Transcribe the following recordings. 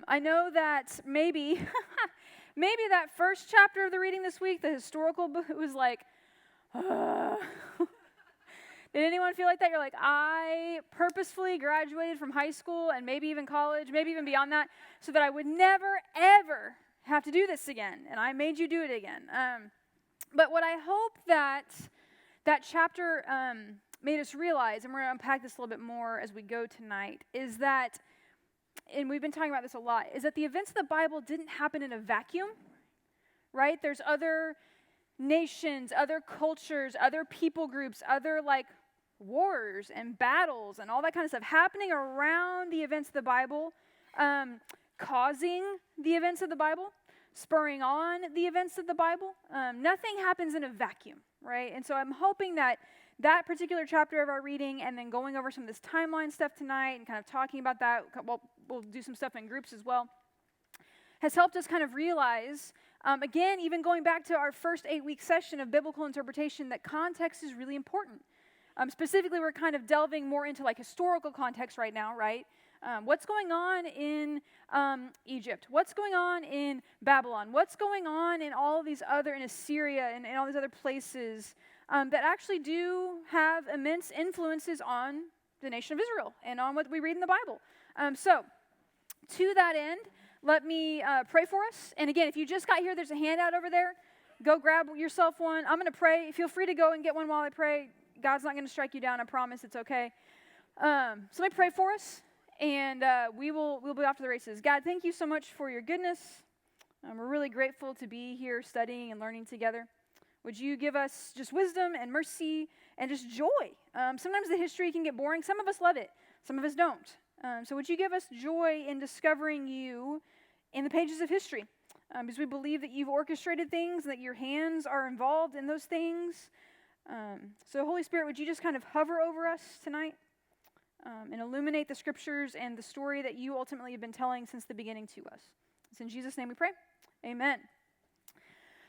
I know that maybe that first chapter of the reading this week, the historical book, it was like, Did anyone feel like that? You're like, I purposefully graduated from high school and maybe even college, maybe even beyond that, so that I would never, ever have to do this again. And I made you do it again. But what I hope that chapter made us realize, and we're going to unpack this a little bit more as we go tonight, is that, and we've been talking about this a lot, is that the events of the Bible didn't happen in a vacuum, right? There's other nations, other cultures, other people groups, other wars and battles and all that kind of stuff happening around the events of the Bible, causing the events of the Bible, spurring on the events of the Bible. Nothing happens in a vacuum, right? And so I'm hoping that particular chapter of our reading and then going over some of this timeline stuff tonight and kind of talking about that, we'll do some stuff in groups as well, has helped us kind of realize, again, even going back to our first 8-week session of biblical interpretation, that context is really important. Specifically, we're kind of delving more into historical context right now, right? What's going on in Egypt? What's going on in Babylon? What's going on in all of these other, in Assyria and all these other places that actually do have immense influences on the nation of Israel and on what we read in the Bible. So, to that end, let me pray for us. And again, if you just got here, there's a handout over there. Go grab yourself one. I'm going to pray. Feel free to go and get one while I pray. God's not going to strike you down. I promise. It's okay. So let me pray for us, and we'll be off to the races. God, thank you so much for your goodness. We're really grateful to be here studying and learning together. Would you give us just wisdom and mercy and just joy? Sometimes the history can get boring. Some of us love it. Some of us don't. So would you give us joy in discovering you in the pages of history? Because we believe that you've orchestrated things, and that your hands are involved in those things. So Holy Spirit, would you just kind of hover over us tonight and illuminate the scriptures and the story that you ultimately have been telling since the beginning to us. It's in Jesus' name we pray. Amen.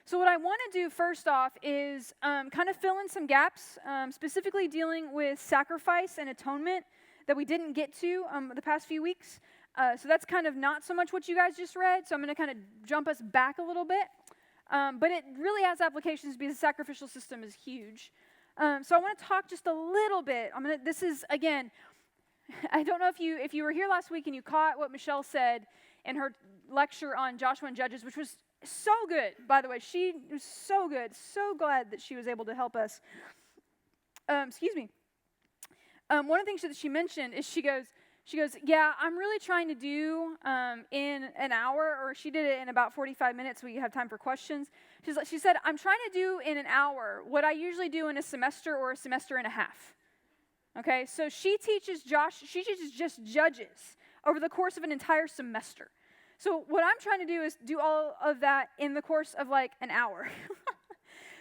So what I want to do first off is kind of fill in some gaps, specifically dealing with sacrifice and atonement that we didn't get to the past few weeks. So that's kind of not so much what you guys just read, so I'm going to kind of jump us back a little bit. But it really has applications because the sacrificial system is huge. So I want to talk just a little bit. This is, again, I don't know if you were here last week and you caught what Michelle said in her lecture on Joshua and Judges, which was so good, by the way. She was so good. So glad that she was able to help us. Excuse me. One of the things that she mentioned is she goes, yeah, I'm really trying to do in an hour, or she did it in about 45 minutes so we have time for questions. She said, I'm trying to do in an hour what I usually do in a semester or a semester and a half. Okay, so she teaches just Judges over the course of an entire semester. So what I'm trying to do is do all of that in the course of an hour.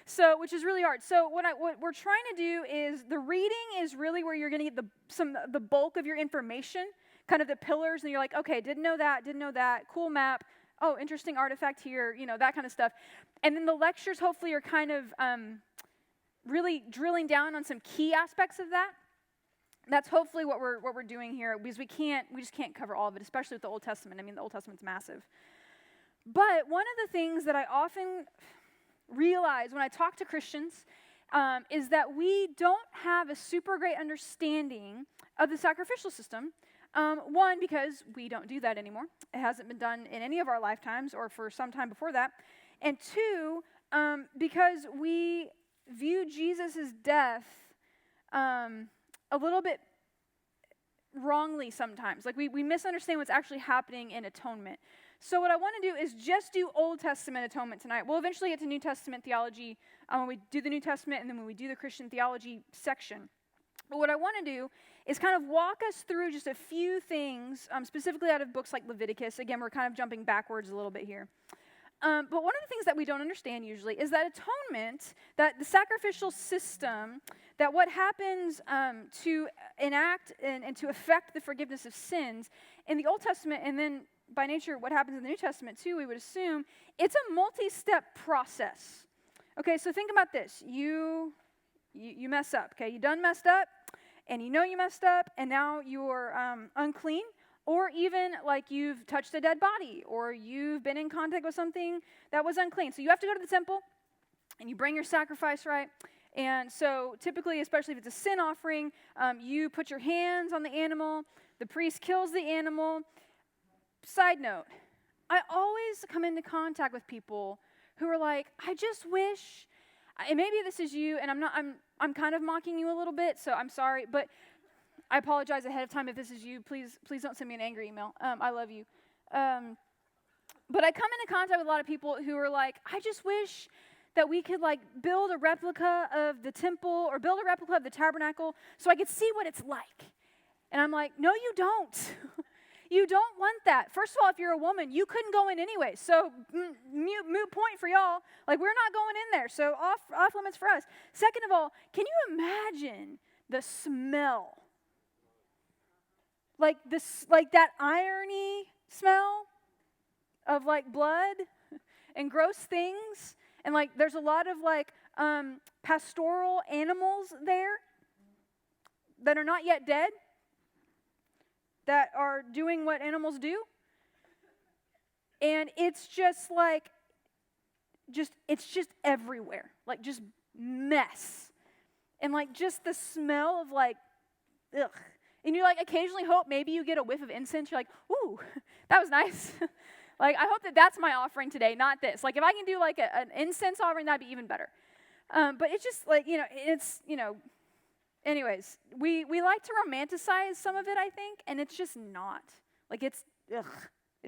So, which is really hard. So what we're trying to do is, the reading is really where you're going to get the bulk of your information, kind of the pillars, and you're like, okay, didn't know that, cool map, oh, interesting artifact here, that kind of stuff. And then the lectures hopefully are kind of really drilling down on some key aspects of that. That's hopefully what we're doing here, because we just can't cover all of it, especially with the Old Testament. I mean, the Old Testament's massive. But one of the things that I often realize when I talk to Christians is that we don't have a super great understanding of the sacrificial system. One, because we don't do that anymore. It hasn't been done in any of our lifetimes or for some time before that. And two, because we view Jesus' death a little bit wrongly sometimes. We misunderstand what's actually happening in atonement. So what I want to do is just do Old Testament atonement tonight. We'll eventually get to New Testament theology when we do the New Testament and then when we do the Christian theology section. But what I want to do is kind of walk us through just a few things, specifically out of books like Leviticus. Again, we're kind of jumping backwards a little bit here. But one of the things that we don't understand usually is that atonement, that the sacrificial system, that what happens to enact and to effect the forgiveness of sins in the Old Testament, and then by nature what happens in the New Testament too, we would assume, it's a multi-step process. Okay, so think about this. You mess up, okay? You done messed up, and you know you messed up, and now you're unclean. Or even like you've touched a dead body, or you've been in contact with something that was unclean. So you have to go to the temple, and you bring your sacrifice, right? And so typically, especially if it's a sin offering, you put your hands on the animal. The priest kills the animal. Side note, I always come into contact with people who are like, I just wish, and maybe this is you, and I'm kind of mocking you a little bit, so I'm sorry, but I apologize ahead of time if this is you. Please don't send me an angry email. I love you. But I come into contact with a lot of people who are like, I just wish that we could like build a replica of the temple or build a replica of the tabernacle so I could see what it's like. And I'm like, no, you don't. You don't want that. First of all, if you're a woman, you couldn't go in anyway. So moot point for y'all. Like, we're not going in there. So off limits for us. Second of all, can you imagine the smell? Like that irony smell of like blood and gross things. And like there's a lot of like pastoral animals there that are not yet dead, that are doing what animals do. And it's just like, it's just everywhere. Like just mess. And like just the smell of like, ugh. And you like occasionally hope maybe you get a whiff of incense. You're like, ooh, that was nice. Like, I hope that that's my offering today, not this. Like, if I can do like an incense offering, that'd be even better. But it's just like, anyways, we like to romanticize some of it, I think, and it's just not. Like, it's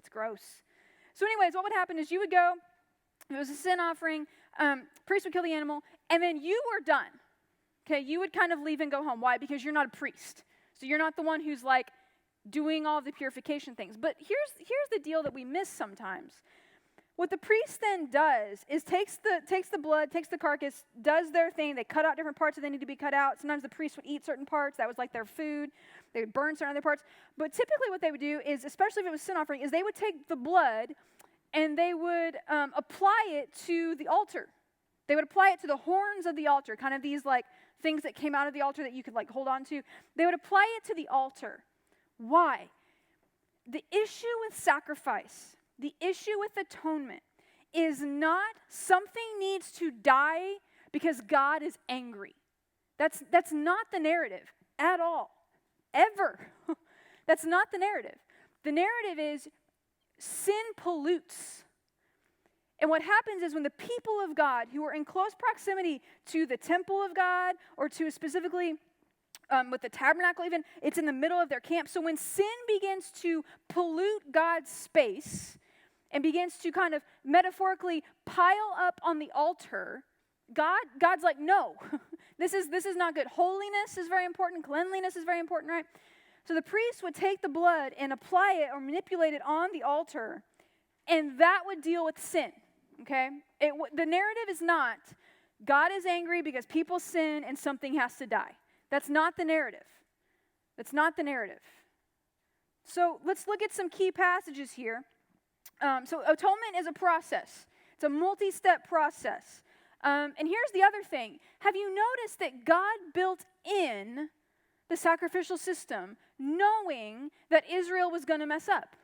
gross. So anyways, what would happen is you would go, if it was a sin offering, priest would kill the animal, and then you were done. Okay, you would kind of leave and go home. Why? Because you're not a priest. So you're not the one who's like doing all the purification things. But here's the deal that we miss sometimes. What the priest then does is takes the blood, takes the carcass, does their thing. They cut out different parts that need to be cut out. Sometimes the priest would eat certain parts. That was like their food. They would burn certain other parts. But typically what they would do is, especially if it was sin offering, is they would take the blood and they would apply it to the altar. They would apply it to the horns of the altar, kind of these like things that came out of the altar that you could like hold on to. They would apply it to the altar. Why? The issue with sacrifice, the issue with atonement is not something needs to die because God is angry. That's not the narrative at all. Ever. That's not the narrative. The narrative is sin pollutes. And what happens is when the people of God who are in close proximity to the temple of God or to specifically with the tabernacle even, it's in the middle of their camp. So when sin begins to pollute God's space and begins to kind of metaphorically pile up on the altar, God's like, no, this is not good. Holiness is very important. Cleanliness is very important, right? So the priest would take the blood and apply it or manipulate it on the altar, and that would deal with sin, okay? The narrative is not, God is angry because people sin and something has to die. That's not the narrative. That's not the narrative. So let's look at some key passages here. So atonement is a process. It's a multi-step process. And here's the other thing. Have you noticed that God built in the sacrificial system knowing that Israel was going to mess up?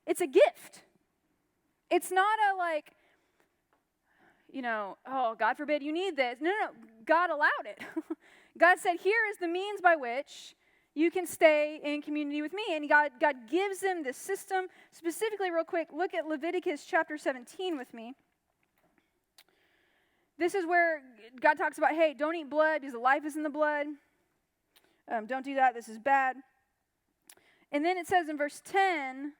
It's a gift. It's not a like, oh, God forbid you need this. No. God allowed it. God said, here is the means by which you can stay in community with me. And God gives them this system. Specifically, real quick, look at Leviticus Chapter 17 with me. This is where God talks about, hey, don't eat blood because the life is in the blood. Don't do that. This is bad. And then it says in verse 10,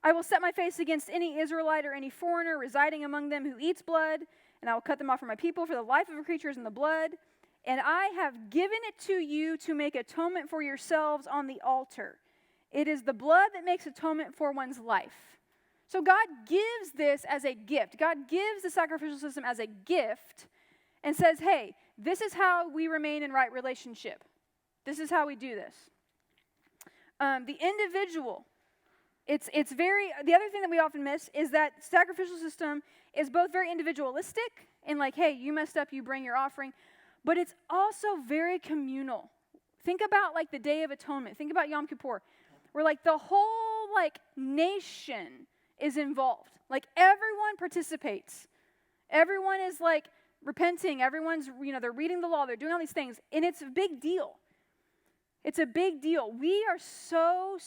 I will set my face against any Israelite or any foreigner residing among them who eats blood, and I will cut them off from my people, for the life of a creature is in the blood. And I have given it to you to make atonement for yourselves on the altar. It is the blood that makes atonement for one's life. So God gives this as a gift. God gives the sacrificial system as a gift and says, hey, this is how we remain in right relationship. This is how we do this. The individual, the other thing that we often miss is that sacrificial system is both very individualistic and like, hey, you messed up, you bring your offering, but it's also very communal Think about like the Day of Atonement. Think about Yom Kippur, where like the whole like nation is involved. Like everyone participates. Everyone is like repenting. Everyone's, they're reading the law. They're doing all these things. And it's a big deal. It's a big deal. We are so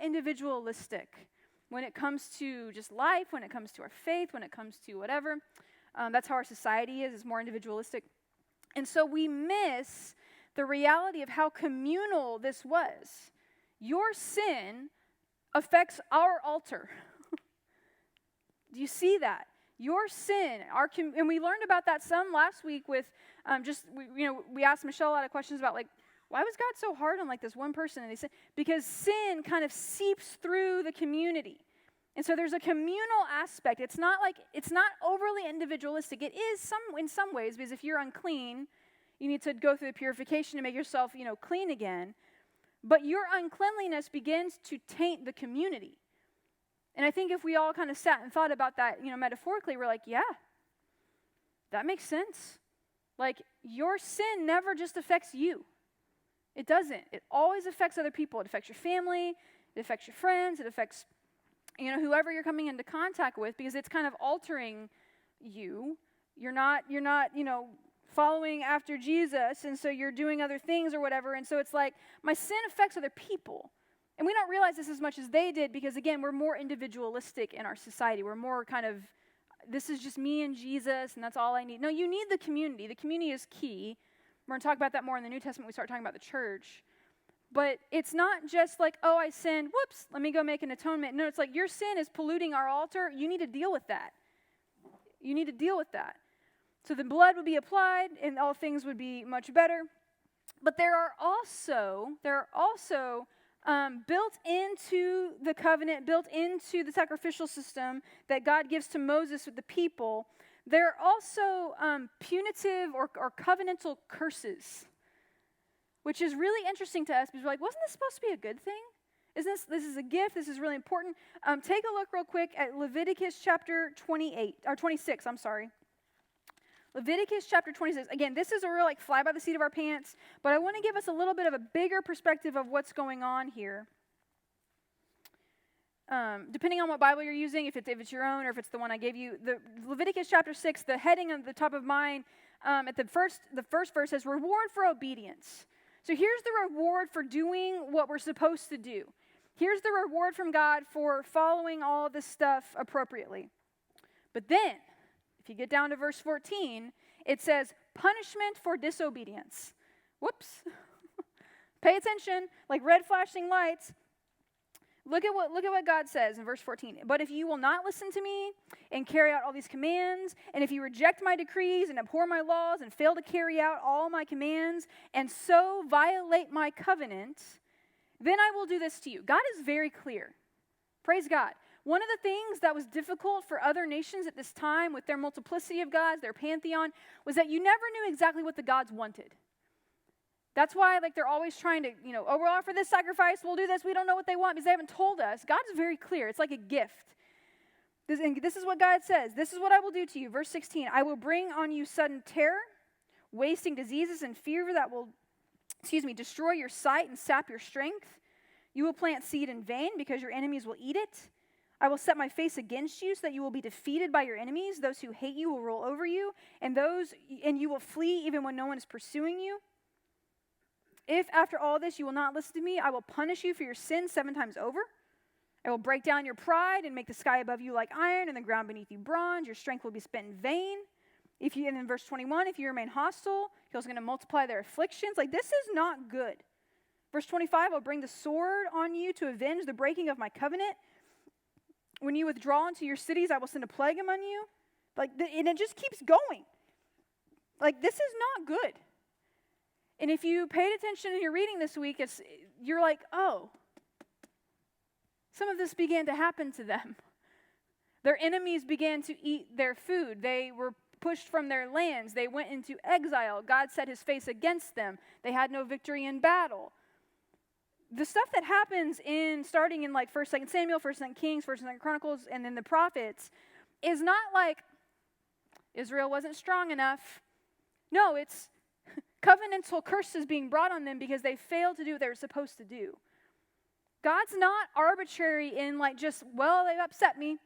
individualistic when it comes to just life, when it comes to our faith, when it comes to whatever. That's how our society is. It's more individualistic. And so we miss the reality of how communal this was. Your sin affects our altar. Do you see that? Your sin, and we learned about that some last week with we asked Michelle a lot of questions about like, why was God so hard on like this one person? And they said, because sin kind of seeps through the community. And so there's a communal aspect. It's not overly individualistic. It is in some ways, because if you're unclean, you need to go through the purification to make yourself, clean again. But your uncleanliness begins to taint the community. And I think if we all kind of sat and thought about that, metaphorically, we're like, yeah, that makes sense. Like, your sin never just affects you. It doesn't. It always affects other people. It affects your family. It affects your friends. It affects, whoever you're coming into contact with, because it's kind of altering you. You're not, following after Jesus, and so you're doing other things or whatever. And so it's like, my sin affects other people. And we don't realize this as much as they did because, again, we're more individualistic in our society. We're more kind of, this is just me and Jesus, and that's all I need. No, you need the community. The community is key. We're going to talk about that more in the New Testament when we start talking about the church. But it's not just like, oh, I sinned, whoops, let me go make an atonement. No, it's like your sin is polluting our altar. You need to deal with that. You need to deal with that. So the blood would be applied, and all things would be much better. But there are also built into the covenant, built into the sacrificial system that God gives to Moses with the people, there are also punitive or covenantal curses, which is really interesting to us because we're like, wasn't this supposed to be a good thing? This is a gift. This is really important. Take a look real quick at Leviticus chapter 26. Leviticus chapter 26. Again, this is a real fly by the seat of our pants, but I want to give us a little bit of a bigger perspective of what's going on here. Depending on what Bible you're using, if it's your own or if it's the one I gave you, the Leviticus chapter 6, the heading at the top of mine, at the first verse says, reward for obedience. So here's the reward for doing what we're supposed to do. Here's the reward from God for following all this stuff appropriately. But then, if you get down to verse 14, it says, punishment for disobedience. Whoops. Pay attention, like red flashing lights. Look at what God says in verse 14. But if you will not listen to me and carry out all these commands, and if you reject my decrees and abhor my laws and fail to carry out all my commands and so violate my covenant, then I will do this to you. God is very clear. Praise God. One of the things that was difficult for other nations at this time with their multiplicity of gods, their pantheon, was that you never knew exactly what the gods wanted. That's why they're always trying to, we'll offer this sacrifice, we'll do this, we don't know what they want because they haven't told us. God's very clear. It's like a gift. This is what God says. This is what I will do to you. Verse 16, I will bring on you sudden terror, wasting diseases and fever that will, destroy your sight and sap your strength. You will plant seed in vain because your enemies will eat it. I will set my face against you so that you will be defeated by your enemies. Those who hate you will roll over you, and you will flee even when no one is pursuing you. If after all this you will not listen to me, I will punish you for your sins 7 times over. I will break down your pride and make the sky above you like iron and the ground beneath you bronze. Your strength will be spent in vain. And then verse 21, if you remain hostile, he's also going to multiply their afflictions. This is not good. Verse 25, I'll bring the sword on you to avenge the breaking of my covenant. When you withdraw into your cities, I will send a plague among you. And it just keeps going. This is not good. And if you paid attention in your reading this week, you're like, oh, some of this began to happen to them. Their enemies began to eat their food. They were pushed from their lands. They went into exile. God set his face against them. They had no victory in battle. The stuff that happens starting in 1st, 2nd Samuel, 1st, 2nd Kings, 1st, 2nd Chronicles, and then the prophets is not like Israel wasn't strong enough. No, it's covenantal curses being brought on them because they failed to do what they were supposed to do. God's not arbitrary in like just, well, they've upset me.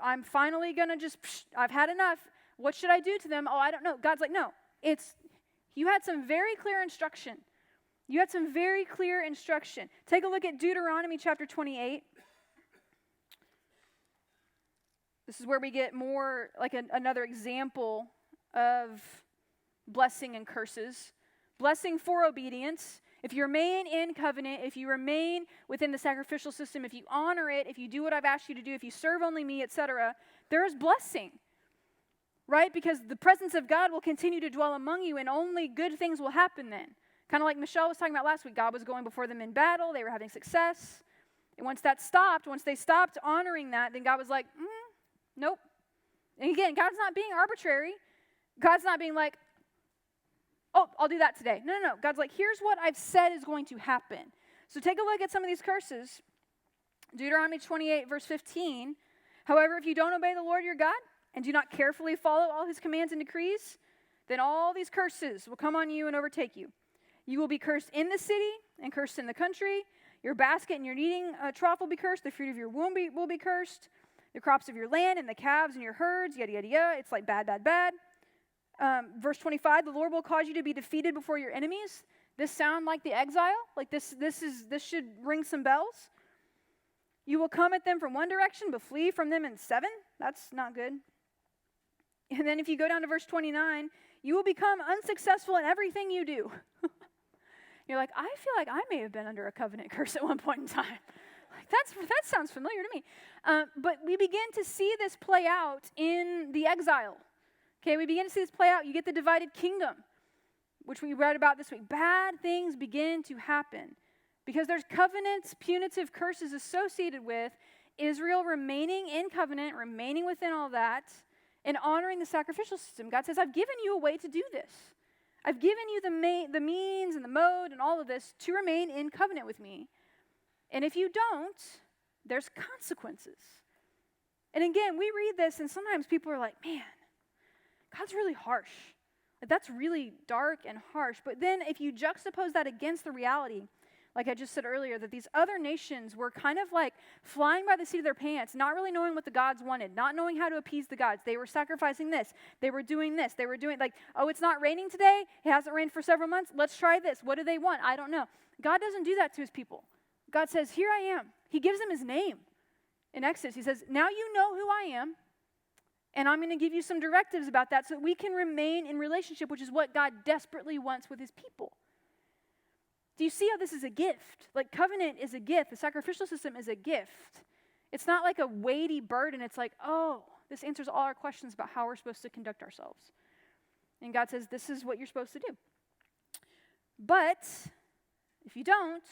I'm finally going to I've had enough. What should I do to them? Oh, I don't know. God's like, no, you had some very clear instruction. You had some very clear instruction. Take a look at Deuteronomy chapter 28. This is where we get more like another example of blessing and curses. Blessing for obedience. If you remain in covenant, if you remain within the sacrificial system, if you honor it, if you do what I've asked you to do, if you serve only me, etc., there is blessing. Right? Because the presence of God will continue to dwell among you and only good things will happen then. Kind of like Michelle was talking about last week. God was going before them in battle. They were having success. And once that stopped, once they stopped honoring that, then God was like, nope. And again, God's not being arbitrary. God's not being like, oh, I'll do that today. No. God's like, here's what I've said is going to happen. So take a look at some of these curses. Deuteronomy 28, verse 15. However, if you don't obey the Lord your God and do not carefully follow all his commands and decrees, then all these curses will come on you and overtake you. You will be cursed in the city and cursed in the country. Your basket and your kneading trough will be cursed. The fruit of your womb will be cursed. The crops of your land and the calves and your herds, yada, yada, yada. It's like bad, bad, bad. Verse 25, the Lord will cause you to be defeated before your enemies. This sound like the exile? Like this should ring some bells. You will come at them from one direction, but flee from them in 7. That's not good. And then if you go down to verse 29, you will become unsuccessful in everything you do. You're like, I feel like I may have been under a covenant curse at one point in time. Like that sounds familiar to me. But we begin to see this play out in the exile. Okay, we begin to see this play out. You get the divided kingdom, which we read about this week. Bad things begin to happen because there's covenants, punitive curses associated with Israel remaining in covenant, remaining within all that, and honoring the sacrificial system. God says, I've given you a way to do this. I've given you the means and the mode and all of this to remain in covenant with me. And if you don't, there's consequences. And again, we read this and sometimes people are like, man, God's really harsh. Like, that's really dark and harsh. But then if you juxtapose that against the reality, like I just said earlier, that these other nations were kind of like flying by the seat of their pants, not really knowing what the gods wanted, not knowing how to appease the gods. They were sacrificing this. They were doing this. They were doing like, oh, it's not raining today. It hasn't rained for several months. Let's try this. What do they want? I don't know. God doesn't do that to his people. God says, here I am. He gives them his name. In Exodus, he says, now you know who I am, and I'm going to give you some directives about that so that we can remain in relationship, which is what God desperately wants with his people. Do you see how this is a gift? Like covenant is a gift. The sacrificial system is a gift. It's not like a weighty burden. It's like, oh, this answers all our questions about how we're supposed to conduct ourselves. And God says, this is what you're supposed to do. But if you don't,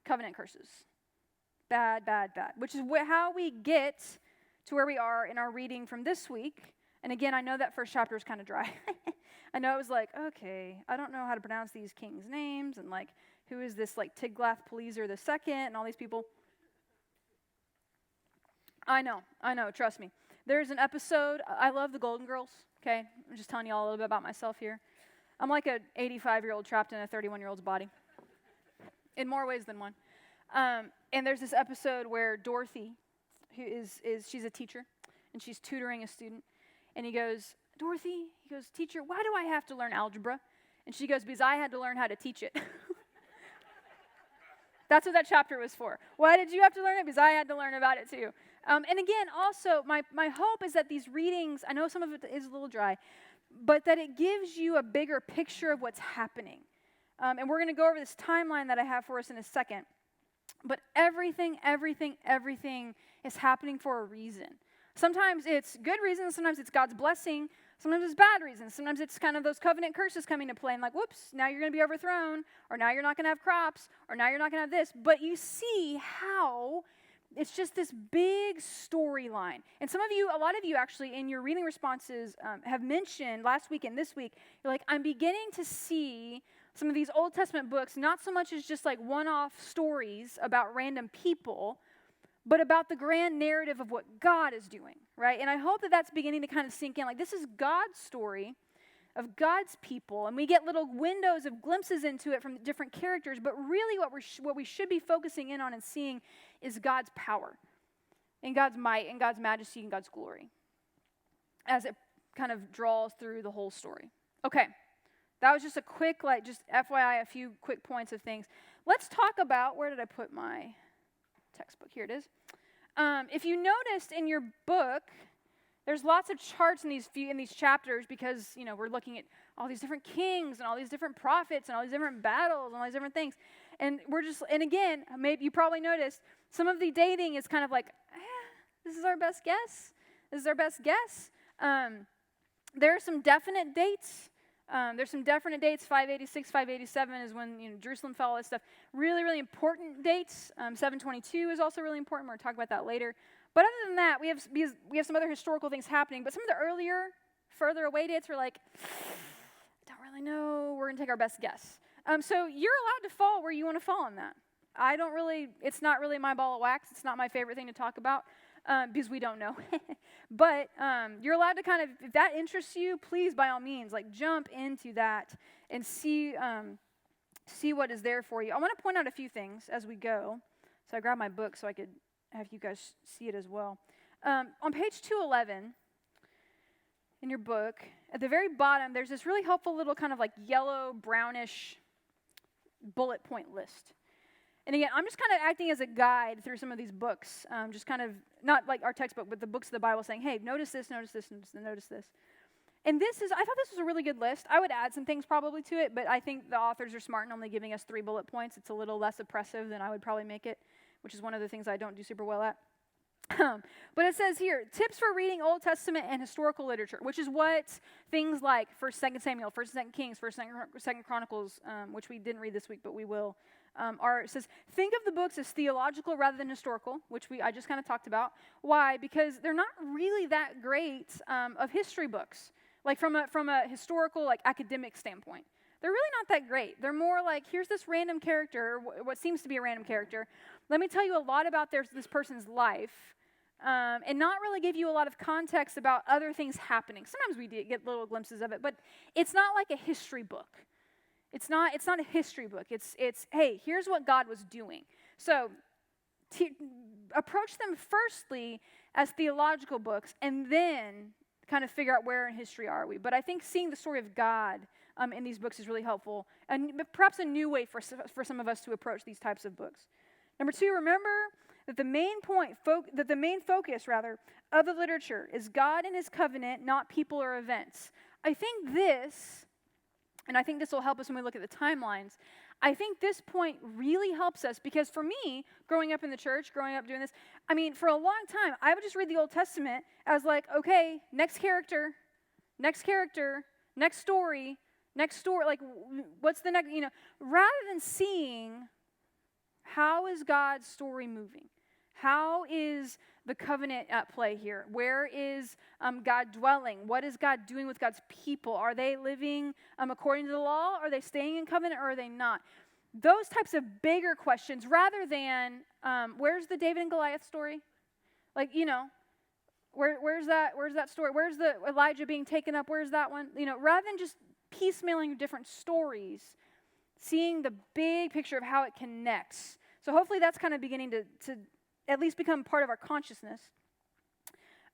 covenant curses. Bad, bad, bad. Which is how we get to where we are in our reading from this week. And again, I know that first chapter is kind of dry. I know it was like, okay, I don't know how to pronounce these kings' names, and like, who is this like Tiglath-Pileser II, and all these people. I know, trust me. There's an episode, I love the Golden Girls, okay? I'm just telling you all a little bit about myself here. I'm like an 85-year-old trapped in a 31-year-old's body. In more ways than one. And there's this episode where Dorothy, she's a teacher, and she's tutoring a student, and he goes, Dorothy, he goes, teacher, why do I have to learn algebra? And she goes, because I had to learn how to teach it. That's what that chapter was for. Why did you have to learn it? Because I had to learn about it too. And again, also, my hope is that these readings, I know some of it is a little dry, but that it gives you a bigger picture of what's happening. And we're going to go over this timeline that I have for us in a second. But everything is happening for a reason. Sometimes it's good reasons, sometimes it's God's blessing, sometimes it's bad reasons, sometimes it's kind of those covenant curses coming to play and like, whoops, now you're going to be overthrown, or now you're not going to have crops, or now you're not going to have this. But you see how it's just this big storyline. And a lot of you actually in your reading responses have mentioned last week and this week, you're like, I'm beginning to see some of these Old Testament books, not so much as just like one-off stories about random people, but about the grand narrative of what God is doing, right? And I hope that that's beginning to kind of sink in. Like, this is God's story of God's people, and we get little windows of glimpses into it from different characters, but really what we should be focusing in on and seeing is God's power, and God's might, and God's majesty, and God's glory, as it kind of draws through the whole story. Okay, that was just a quick, just FYI, a few quick points of things. Let's talk about, where did I put my textbook? Here it is. If you noticed in your book, there's lots of charts in these chapters because, we're looking at all these different kings and all these different prophets and all these different battles and all these different things. And and again, maybe you probably noticed, some of the dating is kind of like, this is our best guess. This is our best guess. There are some definite dates. There's some definite dates. 586, 587 is when Jerusalem fell, all this stuff. Really, really important dates. 722 is also really important. We're going to talk about that later. But other than that, we have some other historical things happening. But some of the earlier, further away dates were like, don't really know. We're going to take our best guess. So you're allowed to fall where you want to fall on that. It's not really my ball of wax. It's not my favorite thing to talk about because we don't know. But you're allowed to kind of, if that interests you, please, by all means, jump into that and see what is there for you. I want to point out a few things as we go. So I grabbed my book so I could have you guys see it as well. On page 211 in your book, at the very bottom, there's this really helpful little kind of yellow, brownish bullet point list. And again, I'm just kind of acting as a guide through some of these books, just kind of, not like our textbook, but the books of the Bible saying, hey, notice this, notice this, notice this. And I thought this was a really good list. I would add some things probably to it, but I think the authors are smart in only giving us 3 bullet points. It's a little less oppressive than I would probably make it, which is one of the things I don't do super well at. But it says here, tips for reading Old Testament and historical literature, which is what things like 1st, 2nd Samuel, 1st and 2nd Kings, 1st, 2nd Chronicles, which we didn't read this week, but we will, it says, think of the books as theological rather than historical, which I just kind of talked about. Why? Because they're not really that great of history books, from a historical, academic standpoint. They're really not that great. They're more here's this random character, what seems to be a random character. Let me tell you a lot about this person's life, and not really give you a lot of context about other things happening. Sometimes we get little glimpses of it, but it's not like a history book. It's not a history book. It's hey, here's what God was doing. So approach them firstly as theological books, and then kind of figure out where in history are we. But I think seeing the story of God in these books is really helpful, and perhaps a new way for some of us to approach these types of books. Number 2, remember that the main focus of the literature is God and His covenant, not people or events. I think this will help us when we look at the timelines. I think this point really helps us because for me, growing up in the church, growing up doing this, for a long time, I would just read the Old Testament as okay, next character, next story, what's the next, rather than seeing how is God's story moving? How is the covenant at play here? Where is God dwelling? What is God doing with God's people? Are they living according to the law? Are they staying in covenant or are they not? Those types of bigger questions rather than, where's the David and Goliath story? Where's that story? Where's the Elijah being taken up? Where's that one? Rather than just piecemealing different stories, seeing the big picture of how it connects. So hopefully that's kind of beginning to at least become part of our consciousness.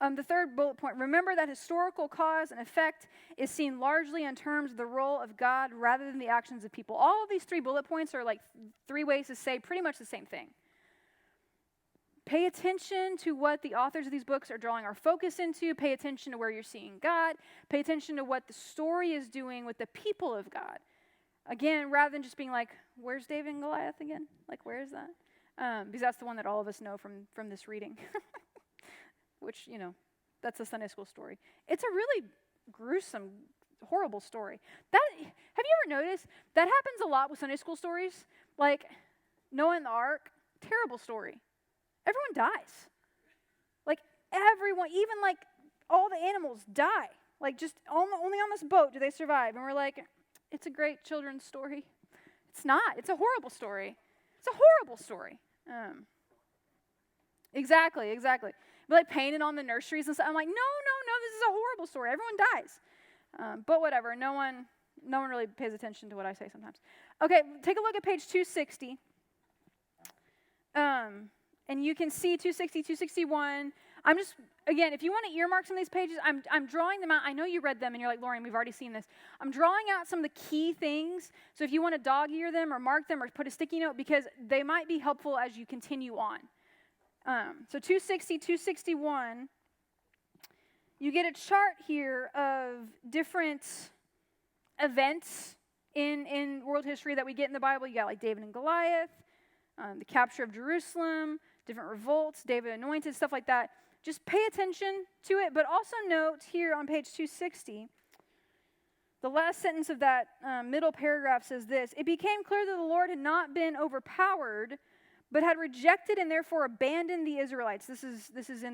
The third bullet point, remember that historical cause and effect is seen largely in terms of the role of God rather than the actions of people. All of these 3 bullet points are 3 ways to say pretty much the same thing. Pay attention to what the authors of these books are drawing our focus into. Pay attention to where you're seeing God. Pay attention to what the story is doing with the people of God. Again, rather than just being where's David and Goliath again? Where is that? Because that's the one that all of us know from this reading. Which, that's a Sunday school story. It's a really gruesome, horrible story. Have you ever noticed that happens a lot with Sunday school stories? Noah and the Ark, terrible story. Everyone dies. Everyone, even all the animals die. Just only on this boat do they survive. And we're it's a great children's story. It's not. It's a horrible story. It's a horrible story. Exactly. But painted on the nurseries and stuff. I'm no, this is a horrible story. Everyone dies. But whatever, no one really pays attention to what I say sometimes. Okay, take a look at page 260. And you can see 260, 261. I'm just, again, if you want to earmark some of these pages, I'm drawing them out. I know you read them and you're like, Laurien, we've already seen this. I'm drawing out some of the key things. So if you want to dog ear them or mark them or put a sticky note, because they might be helpful as you continue on. So 260, 261, you get a chart here of different events in world history that we get in the Bible. You got like David and Goliath, the capture of Jerusalem, different revolts, David anointed, stuff like that. Just pay attention to it, but also note here on page 260, the last sentence of that middle paragraph says this: "It became clear that the Lord had not been overpowered, but had rejected and therefore abandoned the Israelites." This is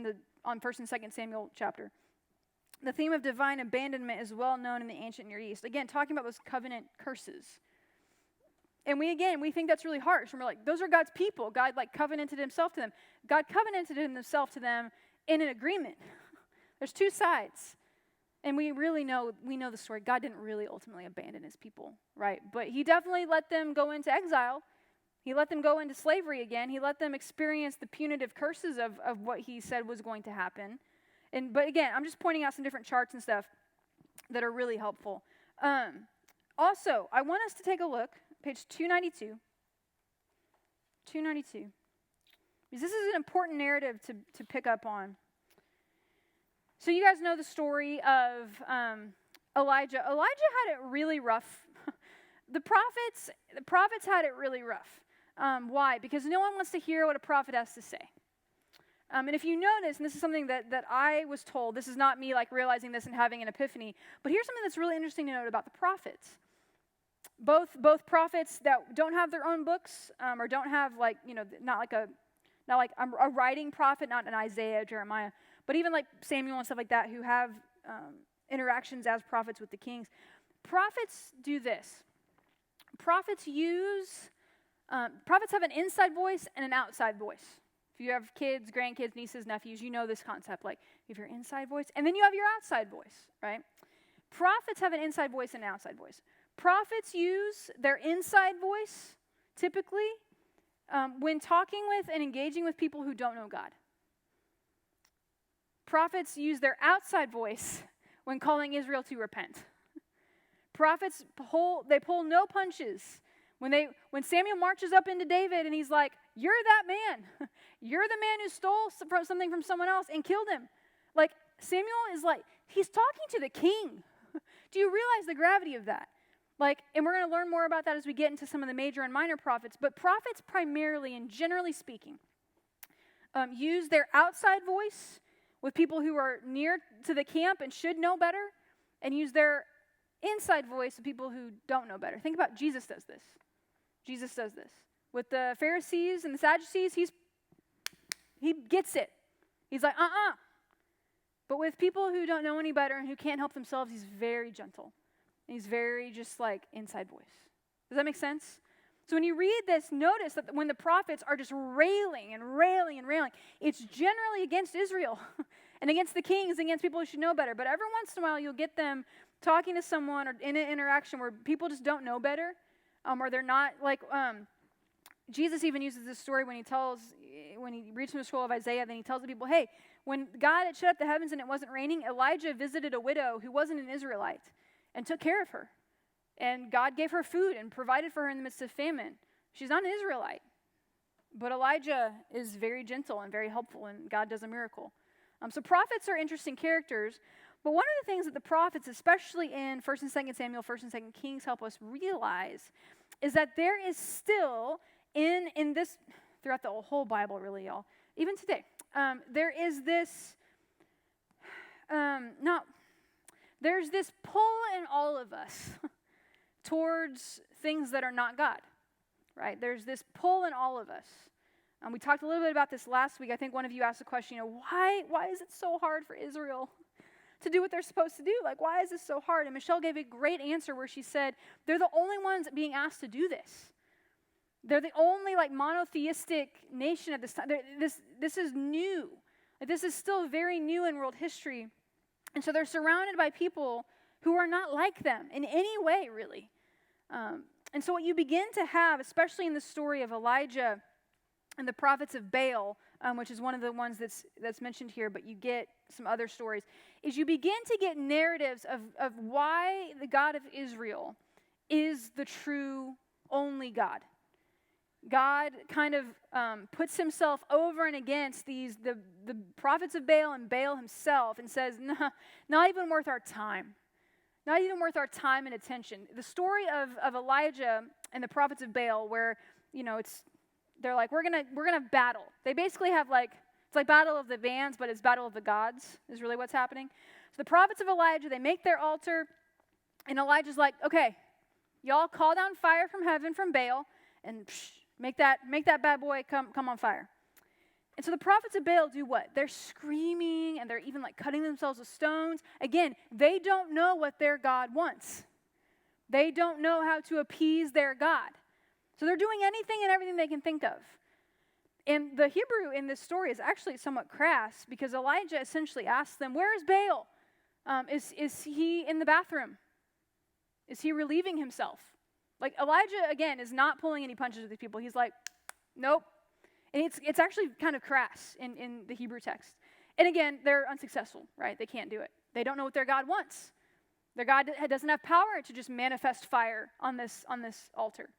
on 1st and 2nd Samuel chapter. The theme of divine abandonment is well known in the ancient Near East. Again, talking about those covenant curses. And we think that's really harsh. And we're like, those are God's people. God covenanted himself to them. God covenanted himself to them in an agreement. There's two sides. And we know the story. God didn't really ultimately abandon his people, right? But he definitely let them go into exile. He let them go into slavery again. He let them experience the punitive curses of what he said was going to happen. But again, I'm just pointing out some different charts and stuff that are really helpful. Also, I want us to take a look, page 292. 292. Because this is an important narrative to pick up on. So you guys know the story of Elijah. Elijah had it really rough. The prophets had it really rough. Why? Because no one wants to hear what a prophet has to say. And if you notice, and this is something that I was told, this is not me realizing this and having an epiphany, but here's something that's really interesting to note about the prophets. Both prophets that don't have their own books, or don't have not like a writing prophet, not an Isaiah, Jeremiah, but even like Samuel and stuff like that, who have interactions as prophets with the kings. Prophets do this. Prophets have an inside voice and an outside voice. If you have kids, grandkids, nieces, nephews, you know this concept. Like, you have your inside voice, and then you have your outside voice, right? Prophets have an inside voice and an outside voice. Prophets use their inside voice, typically, when talking with and engaging with people who don't know God. Prophets use their outside voice when calling Israel to repent. Prophets pull no punches. When Samuel marches up into David and he's like, "You're that man. You're the man who stole something from someone else and killed him." Like, Samuel is like, he's talking to the king. Do you realize the gravity of that? And we're going to learn more about that as we get into some of the major and minor prophets. But prophets primarily and generally speaking use their outside voice with people who are near to the camp and should know better, and use their inside voice with people who don't know better. Think about Jesus does this. Jesus does this. With the Pharisees and the Sadducees, he gets it. He's like, But with people who don't know any better and who can't help themselves, he's very gentle. And he's very just inside voice. Does that make sense? So when you read this, notice that when the prophets are just railing and railing and railing, it's generally against Israel and against the kings, against people who should know better. But every once in a while, you'll get them talking to someone or in an interaction where people just don't know better, or they're not Jesus even uses this story when he reads from the scroll of Isaiah, then he tells the people, hey, when God had shut up the heavens and it wasn't raining, Elijah visited a widow who wasn't an Israelite and took care of her. And God gave her food and provided for her in the midst of famine. She's not an Israelite. But Elijah is very gentle and very helpful, and God does a miracle. So prophets are interesting characters. But one of the things that the prophets, especially in 1st and 2nd Samuel, 1st and 2nd Kings, help us realize is that there is still in this, throughout the whole Bible, really, y'all, even today, there is this, there's this pull in all of us towards things that are not God, right? There's this pull in all of us. We talked a little bit about this last week. I think one of you asked the question, why is it so hard for Israel to do what they're supposed to do? Why is this so hard? And Michelle gave a great answer where she said, they're the only ones being asked to do this. They're the only monotheistic nation at this time. This is new. This is still very new in world history. And so they're surrounded by people who are not like them in any way, really. And so what you begin to have, especially in the story of Elijah and the prophets of Baal, which is one of the ones that's mentioned here, but you get some other stories, is you begin to get narratives of why the God of Israel is the true only God. God kind of puts himself over and against the prophets of Baal and Baal himself and says, nah, not even worth our time. Not even worth our time and attention. The story of Elijah and the prophets of Baal, where, they're like, we're gonna battle. They basically have it's like battle of the bands, but it's battle of the gods is really what's happening. So the prophets of Elijah, they make their altar, and Elijah's like, okay, y'all call down fire from heaven from Baal, and make that bad boy come on fire. And so the prophets of Baal do what? They're screaming, and they're even cutting themselves with stones. Again, they don't know what their God wants. They don't know how to appease their God. So they're doing anything and everything they can think of. And the Hebrew in this story is actually somewhat crass, because Elijah essentially asks them, where is Baal? Is he in the bathroom? Is he relieving himself? Elijah, again, is not pulling any punches with these people. He's like, nope. And it's actually kind of crass in the Hebrew text. And again, they're unsuccessful, right? They can't do it. They don't know what their God wants. Their God doesn't have power to just manifest fire on this altar.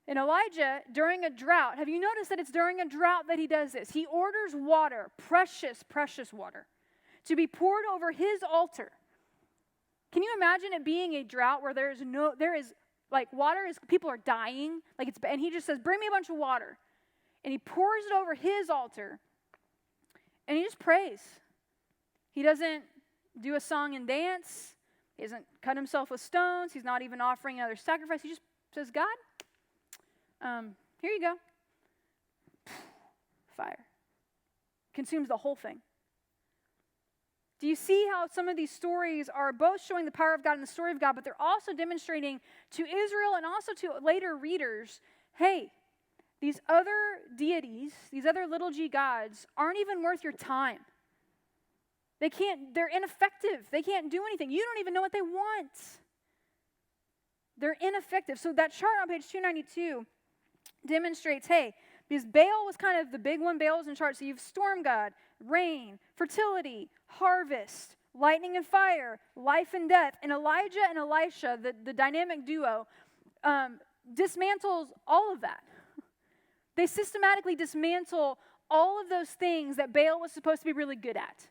And Elijah, during a drought, have you noticed that it's during a drought that he does this? He orders water, precious, precious water, to be poured over his altar. Can you imagine it being a drought where there is water is, people are dying, and he just says, bring me a bunch of water. And he pours it over his altar, and he just prays. He doesn't do a song and dance. He doesn't cut himself with stones. He's not even offering another sacrifice. He just says, God, here you go. Fire. Consumes the whole thing. Do you see how some of these stories are both showing the power of God and the story of God, but they're also demonstrating to Israel and also to later readers, hey, these other deities, these other little g gods, aren't even worth your time. They're ineffective. They can't do anything. You don't even know what they want. They're ineffective. So that chart on page 292 demonstrates, hey, because Baal was kind of the big one, Baal was in charge. So you have storm god, rain, fertility, harvest, lightning and fire, life and death. And Elijah and Elisha, the dynamic duo, dismantles all of that. They systematically dismantle all of those things that Baal was supposed to be really good at.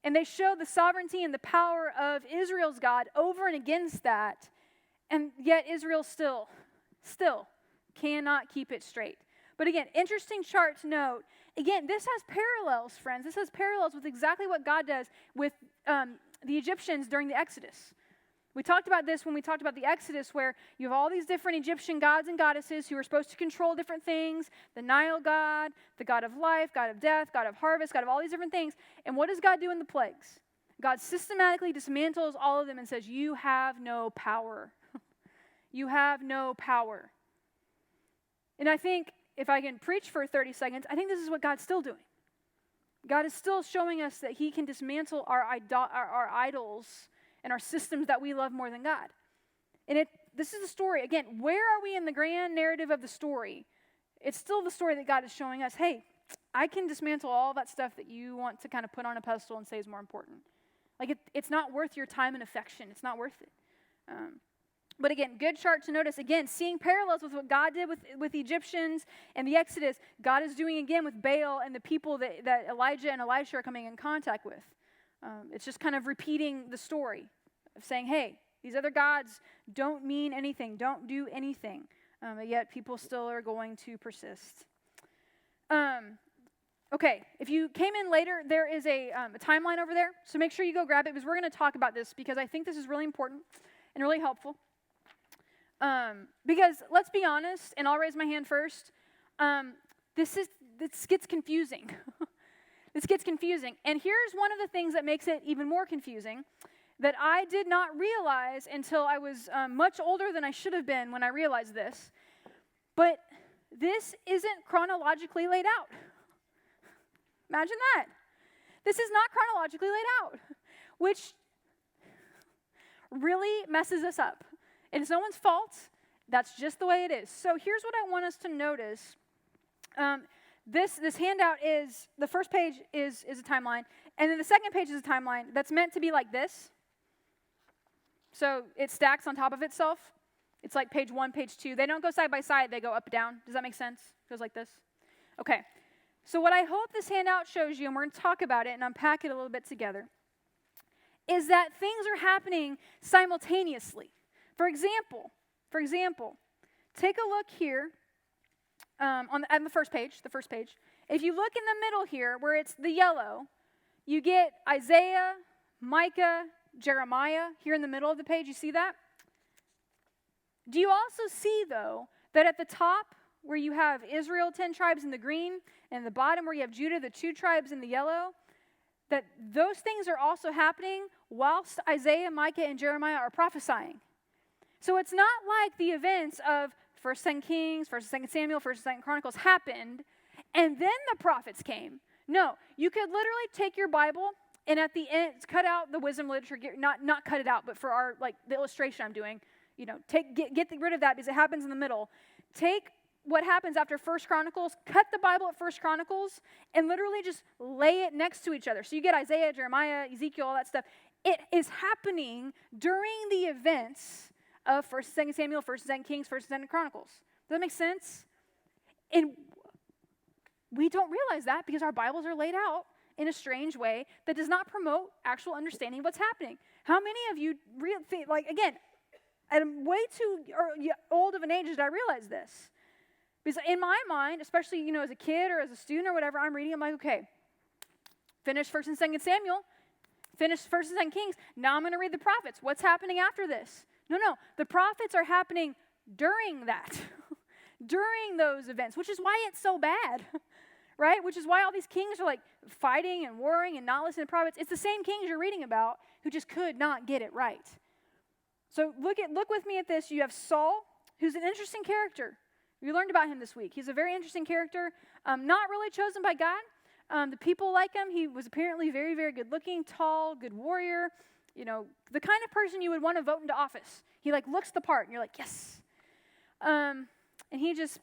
And they show the sovereignty and the power of Israel's God over and against that. And yet Israel still cannot keep it straight. But again, interesting chart to note. Again, this has parallels, friends. This has parallels with exactly what God does with the Egyptians during the Exodus. We talked about this when we talked about the Exodus, where you have all these different Egyptian gods and goddesses who are supposed to control different things. The Nile god, the god of life, god of death, god of harvest, god of all these different things. And what does God do in the plagues? God systematically dismantles all of them and says, you have no power. You have no power. And I think, if I can preach for 30 seconds, I think this is what God's still doing. God is still showing us that he can dismantle our idols and our systems that we love more than God. And this is the story. Again, where are we in the grand narrative of the story? It's still the story that God is showing us, hey, I can dismantle all that stuff that you want to kind of put on a pedestal and say is more important. It's not worth your time and affection. It's not worth it. But again, good chart to notice. Again, seeing parallels with what God did with the Egyptians and the Exodus, God is doing again with Baal and the people that Elijah and Elisha are coming in contact with. It's just kind of repeating the story of saying, hey, these other gods don't mean anything, don't do anything. Yet people still are going to persist. Okay, if you came in later, there is a timeline over there. So make sure you go grab it, because we're going to talk about this, because I think this is really important and really helpful. Because let's be honest, and I'll raise my hand first, this gets confusing. This gets confusing. And here's one of the things that makes it even more confusing that I did not realize until I was much older than I should have been when I realized this. But this isn't chronologically laid out. Imagine that. This is not chronologically laid out, which really messes us up. And it's no one's fault. That's just the way it is. So here's what I want us to notice. This handout is, the first page is a timeline, and then the second page is a timeline that's meant to be like this. So it stacks on top of itself. It's like page 1, page 2. They don't go side by side, they go up and down. Does that make sense? It goes like this. Okay. So what I hope this handout shows you, and we're going to talk about it and unpack it a little bit together, is that things are happening simultaneously. For example, take a look here on the first page. If you look in the middle here, where it's the yellow, you get Isaiah, Micah, Jeremiah here in the middle of the page. You see that? Do you also see, though, that at the top where you have Israel, 10 tribes in the green, and the bottom where you have Judah, the 2 tribes in the yellow, that those things are also happening whilst Isaiah, Micah, and Jeremiah are prophesying. So it's not like the events of 1st, 2nd Kings, 1st, 2nd Samuel, 1st, 2nd Chronicles happened, and then the prophets came. No, you could literally take your Bible and at the end cut out the wisdom literature, not cut it out, but for our the illustration I'm doing, get rid of that because it happens in the middle. Take what happens after 1st Chronicles, cut the Bible at 1st Chronicles, and literally just lay it next to each other. So you get Isaiah, Jeremiah, Ezekiel, all that stuff. It is happening during the events of 1st, 2nd Samuel, 1st, 2nd Kings, 1st, 2nd Chronicles. Does that make sense? And we don't realize that because our Bibles are laid out in a strange way that does not promote actual understanding of what's happening. How many of you think, again, at way too old of an age did I realize this? Because in my mind, especially, as a kid or as a student or whatever, I'm reading, I'm like, okay, finish 1st and 2nd Samuel, finish 1st and 2nd Kings, now I'm going to read the prophets. What's happening after this? No, the prophets are happening during that, during those events, which is why it's so bad, right? Which is why all these kings are fighting and warring and not listening to prophets. It's the same kings you're reading about who just could not get it right. So look with me at this. You have Saul, who's an interesting character. We learned about him this week. He's a very interesting character, not really chosen by God. The people like him. He was apparently very, very good looking, tall, good warrior. The kind of person you would want to vote into office. He looks the part, and you're like, yes. And he just,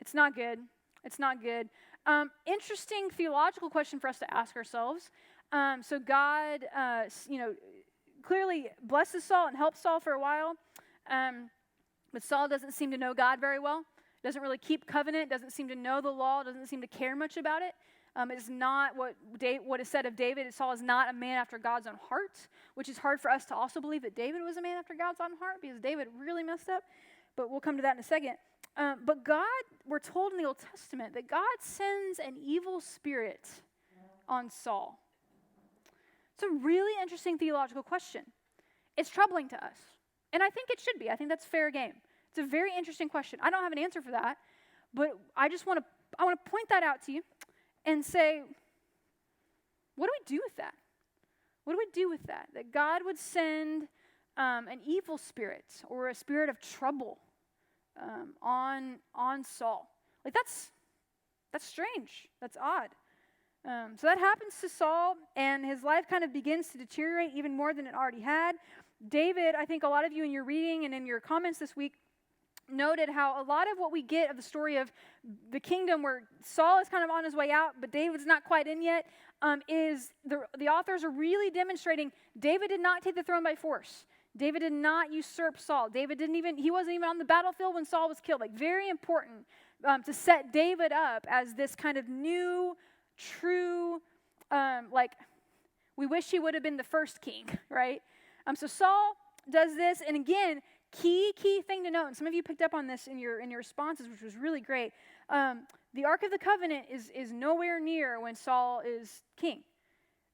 it's not good. It's not good. Interesting theological question for us to ask ourselves. So God, clearly blesses Saul and helps Saul for a while. But Saul doesn't seem to know God very well. Doesn't really keep covenant. Doesn't seem to know the law. Doesn't seem to care much about it. It's not what is said of David. Saul is not a man after God's own heart, which is hard for us to also believe that David was a man after God's own heart because David really messed up. But we'll come to that in a second. But God, we're told in the Old Testament that God sends an evil spirit on Saul. It's a really interesting theological question. It's troubling to us. And I think it should be. I think that's fair game. It's a very interesting question. I don't have an answer for that, but I want to point that out to you and say, what do we do with that? What do we do with that? That God would send an evil spirit or a spirit of trouble on Saul. That's strange. That's odd. So that happens to Saul, and his life kind of begins to deteriorate even more than it already had. David, I think a lot of you in your reading and in your comments this week noted how a lot of what we get of the story of the kingdom where Saul is kind of on his way out, but David's not quite in yet, is the authors are really demonstrating David did not take the throne by force. David did not usurp Saul. He wasn't even on the battlefield when Saul was killed. Very important to set David up as this kind of new, true, we wish he would have been the first king, right? So Saul does this, and again, key thing to note, and some of you picked up on this in your responses, which was really great. The Ark of the Covenant is nowhere near when Saul is king.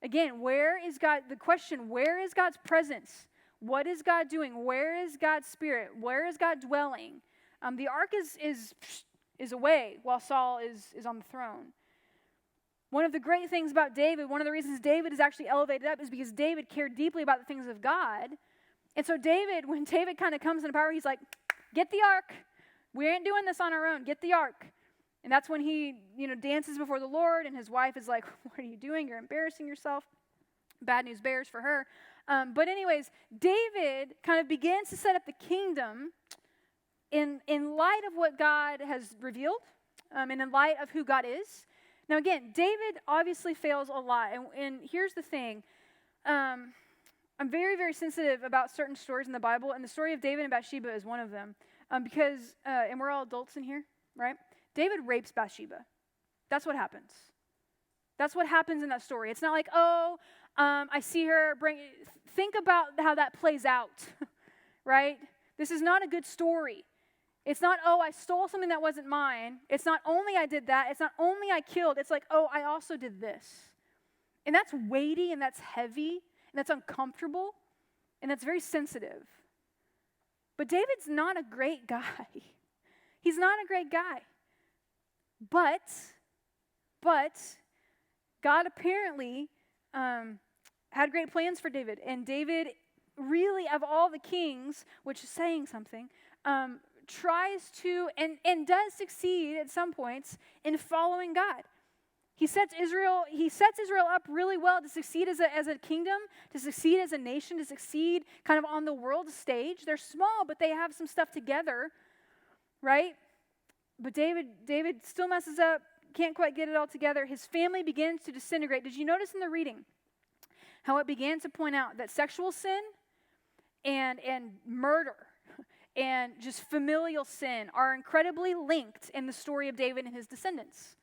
Again, where is God? The question, where is God's presence? What is God doing? Where is God's spirit? Where is God dwelling? The Ark is away while Saul is on the throne. One of the great things about David, one of the reasons David is actually elevated up is because David cared deeply about the things of God. And so when David kind of comes into power, he's like, get the ark. We ain't doing this on our own. Get the ark. And that's when he, dances before the Lord, and his wife is like, what are you doing? You're embarrassing yourself. Bad news bears for her. But anyways, David kind of begins to set up the kingdom in light of what God has revealed, and in light of who God is. Now again, David obviously fails a lot. And here's the thing. I'm very, very sensitive about certain stories in the Bible, and the story of David and Bathsheba is one of them. Because, and we're all adults in here, right? David rapes Bathsheba. That's what happens. That's what happens in that story. It's not like, I see her think about how that plays out, right? This is not a good story. It's not, I stole something that wasn't mine. It's not only I did that. It's not only I killed. It's like, I also did this. And that's weighty, and that's heavy, and that's uncomfortable, and that's very sensitive. But David's not a great guy. He's not a great guy. But God apparently had great plans for David. And David really, of all the kings, which is saying something, tries to and does succeed at some points in following God. He sets Israel up really well to succeed as a kingdom, to succeed as a nation, to succeed kind of on the world stage. They're small, but they have some stuff together, right? But David still messes up, can't quite get it all together. His family begins to disintegrate. Did you notice in the reading how it began to point out that sexual sin and murder and just familial sin are incredibly linked in the story of David and his descendants?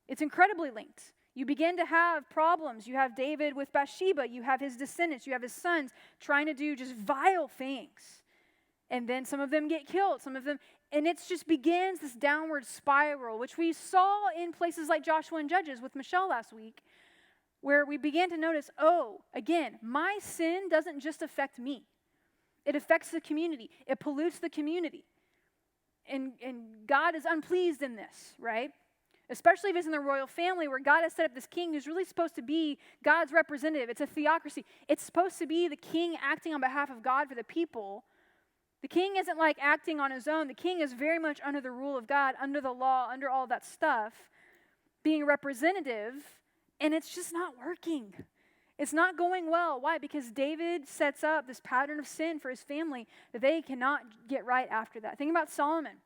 It's incredibly linked. You begin to have problems. You have David with Bathsheba. You have his descendants. You have his sons trying to do just vile things. And then some of them get killed. Some of them, and it just begins this downward spiral, which we saw in places like Joshua and Judges with Michelle last week, where we began to notice, again, my sin doesn't just affect me. It affects the community. It pollutes the community. And God is unpleased in this, right? Especially if it's in the royal family where God has set up this king who's really supposed to be God's representative. It's a theocracy. It's supposed to be the king acting on behalf of God for the people. The king isn't like acting on his own. The king is very much under the rule of God, under the law, under all that stuff, being representative, and it's just not working. It's not going well. Why? Because David sets up this pattern of sin for his family that they cannot get right after that. Think about Solomon.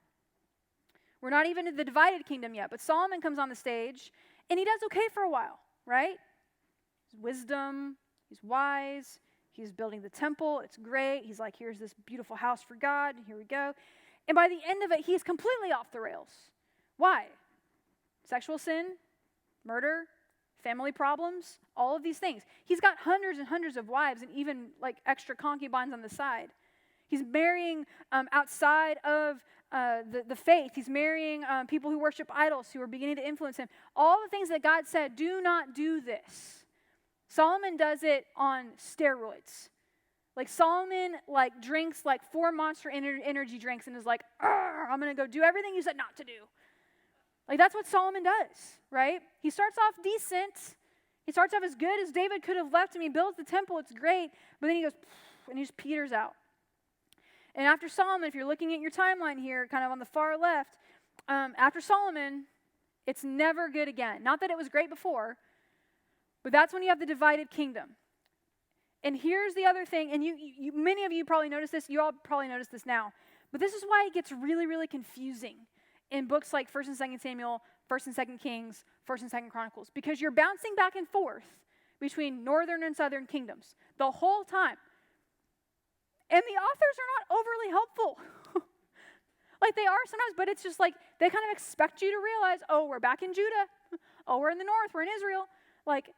We're not even in the divided kingdom yet, but Solomon comes on the stage, and he does okay for a while, right? He's wisdom, he's wise, he's building the temple, it's great. He's like, here's this beautiful house for God, here we go. And by the end of it, he's completely off the rails. Why? Sexual sin, murder, family problems, all of these things. He's got hundreds and hundreds of wives and even like extra concubines on the side. He's marrying outside of the faith. He's marrying people who worship idols who are beginning to influence him. All the things that God said, do not do this. Solomon does it on steroids. Like Solomon drinks 4 Monster energy drinks and is like, I'm going to go do everything you said not to do. Like that's what Solomon does, right? He starts off decent. He starts off as good as David could have left him. He builds the temple. It's great. But then he goes, and he just peters out. And after Solomon, if you're looking at your timeline here, kind of on the far left, after Solomon, it's never good again. Not that it was great before, but that's when you have the divided kingdom. And here's the other thing, and you many of you probably noticed this, you all probably noticed this now, but this is why it gets really, really confusing in books like 1st and 2nd Samuel, 1st and 2nd Kings, 1st and 2nd Chronicles, because you're bouncing back and forth between northern and southern kingdoms the whole time. And the authors are not overly helpful. Like they are sometimes, but it's just like they kind of expect you to realize, we're back in Judah. We're in the north. We're in Israel. Like,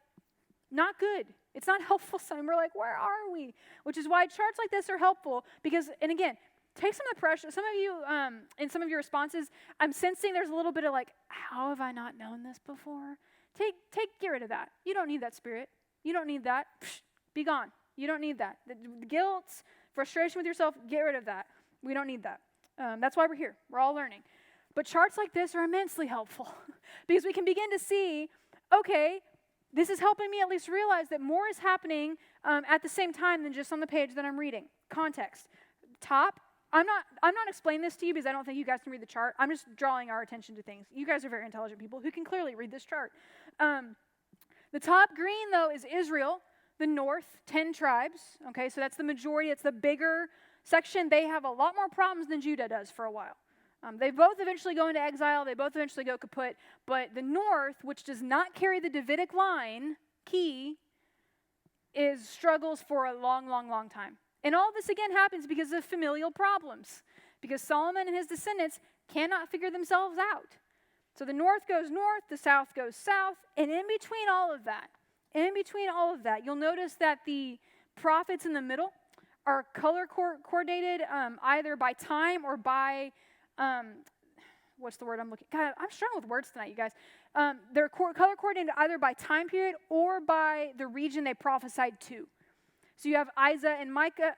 not good. It's not helpful. We're like, where are we? Which is why charts like this are helpful because, and again, take some of the pressure. Some of you, in some of your responses, I'm sensing there's a little bit of like, how have I not known this before? Get rid of that. You don't need that spirit. You don't need that. Psh, be gone. You don't need that. The guilt, frustration with yourself, get rid of that. We don't need that. That's why we're here. We're all learning. But charts like this are immensely helpful because we can begin to see, okay, this is helping me at least realize that more is happening at the same time than just on the page that I'm reading. Context. Top. I'm not explaining this to you because I don't think you guys can read the chart. I'm just drawing our attention to things. You guys are very intelligent people who can clearly read this chart. The top green, though, is Israel. the north, 10 tribes, okay, so that's the majority, it's the bigger section. They have a lot more problems than Judah does for a while. They both eventually go into exile, they both eventually go kaput, but the north, which does not carry the Davidic line, struggles for a long, long, long time. And all this again happens because of familial problems, because Solomon and his descendants cannot figure themselves out. So the north goes north, the south goes south, and in between all of that, you'll notice that the prophets in the middle are color coordinated either by time or by, what's the word I'm looking, God, I'm struggling with words tonight, you guys. They're color coordinated either by time period or by the region they prophesied to. So you have Isaiah and Micah,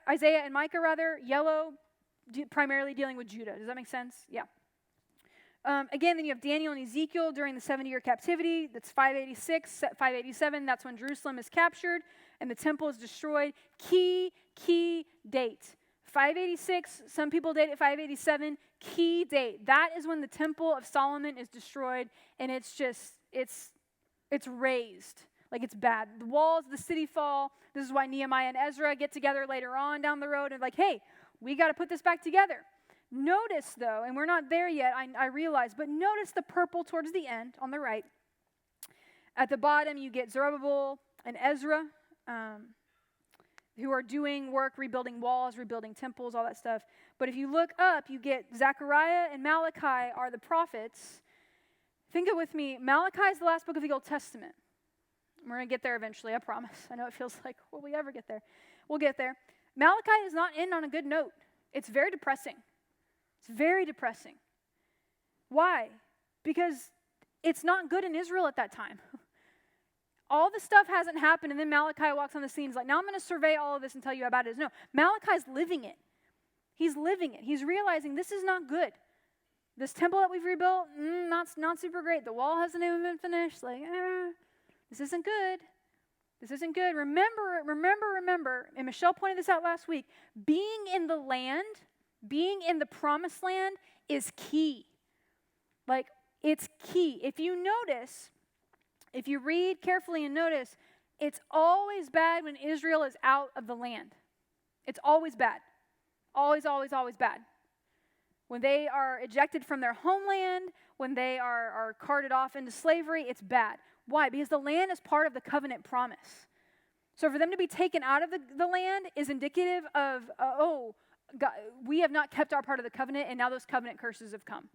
yellow, primarily dealing with Judah. Does that make sense? Yeah. Again, then you have Daniel and Ezekiel during the 70-year captivity. That's 586, 587. That's when Jerusalem is captured and the temple is destroyed. Key date. 586, some people date it 587. Key date. That is when the temple of Solomon is destroyed, and it's razed. Like, it's bad. The walls of the city fall. This is why Nehemiah and Ezra get together later on down the road and like, hey, we got to put this back together. Notice, though, and we're not there yet, I realize, but notice the purple towards the end on the right. At the bottom, you get Zerubbabel and Ezra, who are doing work, rebuilding walls, rebuilding temples, all that stuff. But if you look up, you get Zechariah and Malachi are the prophets. Think it with me. Malachi is the last book of the Old Testament. We're going to get there eventually, I promise. I know it feels like, will we ever get there? We'll get there. Malachi is not in on a good note. It's very depressing. It's very depressing. Why? Because it's not good in Israel at that time. All the stuff hasn't happened, and then Malachi walks on the scene. He's like, now I'm going to survey all of this and tell you about it. No, Malachi's living it. He's living it. He's realizing this is not good. This temple that we've rebuilt, not super great. The wall hasn't even been finished. Like, this isn't good. This isn't good. Remember, and Michelle pointed this out last week, being in the land, being in the promised land is key. Like, it's key. If you notice, if you read carefully and notice, it's always bad when Israel is out of the land. It's always bad. Always, always, always bad. When they are ejected from their homeland, when they are carted off into slavery, it's bad. Why? Because the land is part of the covenant promise. So for them to be taken out of the land is indicative of, God, we have not kept our part of the covenant, and now those covenant curses have come.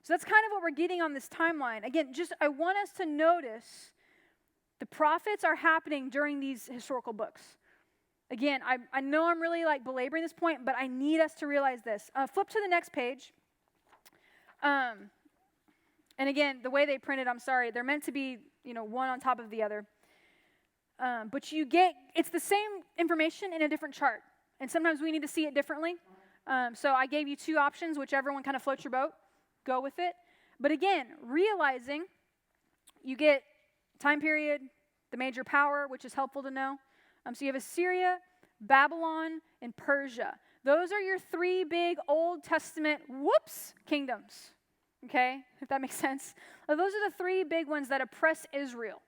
So that's kind of what we're getting on this timeline. Again, I want us to notice the prophets are happening during these historical books. Again, I know I'm really belaboring this point, but I need us to realize this. Flip to the next page. And again, the way they printed, I'm sorry, they're meant to be, one on top of the other. But it's the same information in a different chart. And sometimes we need to see it differently. So I gave you two options, whichever one kind of floats your boat. Go with it. But again, realizing you get time period, the major power, which is helpful to know. So you have Assyria, Babylon, and Persia. Those are your three big Old Testament, kingdoms. Okay, if that makes sense. Those are the three big ones that oppress Israel,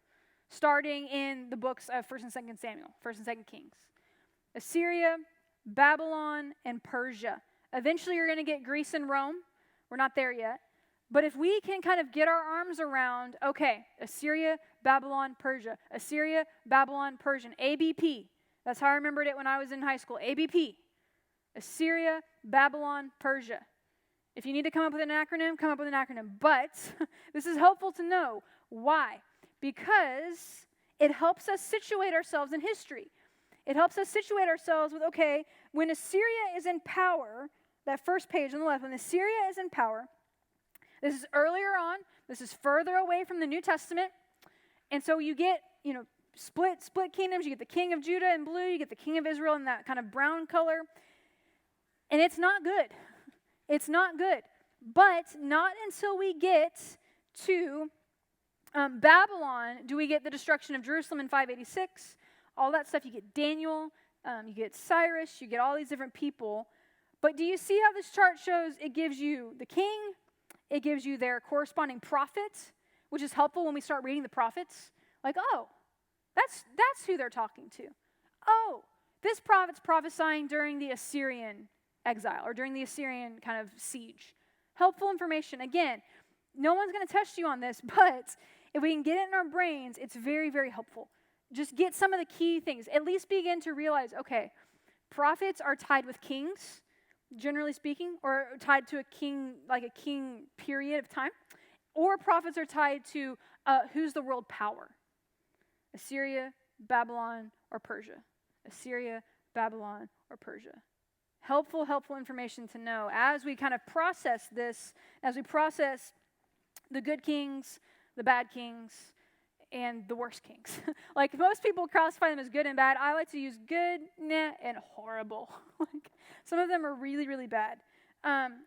starting in the books of 1st and 2nd Samuel, 1st and 2nd Kings. Assyria, Babylon, and Persia. Eventually you're going to get Greece and Rome. We're not there yet. But if we can kind of get our arms around, okay, Assyria, Babylon, Persia. Assyria, Babylon, Persian. ABP. That's how I remembered it when I was in high school. ABP. Assyria, Babylon, Persia. If you need to come up with an acronym, come up with an acronym. But this is helpful to know. Why? Because it helps us situate ourselves in history. It helps us situate ourselves with, okay, when Assyria is in power, that first page on the left, when Assyria is in power, this is earlier on, this is further away from the New Testament, and so you get, split kingdoms. You get the king of Judah in blue, you get the king of Israel in that kind of brown color, and it's not good. It's not good. But not until we get to Babylon do we get the destruction of Jerusalem in 586. All that stuff. You get Daniel, you get Cyrus, you get all these different people. But do you see how this chart shows? It gives you the king, it gives you their corresponding prophet, which is helpful when we start reading the prophets. Like, That's who they're talking to. Oh, this prophet's prophesying during the Assyrian exile or during the Assyrian kind of siege. Helpful information. Again, no one's going to test you on this, but if we can get it in our brains, it's very, very helpful. Just get some of the key things. At least begin to realize, okay, prophets are tied with kings, generally speaking, or tied to a king, like a king period of time. Or prophets are tied to who's the world power? Assyria, Babylon, or Persia. Assyria, Babylon, or Persia. Helpful information to know as we kind of process this, as we process the good kings, the bad kings, and the worst kings. Like most people classify them as good and bad. I like to use good, nah, and horrible. Like some of them are really, really bad.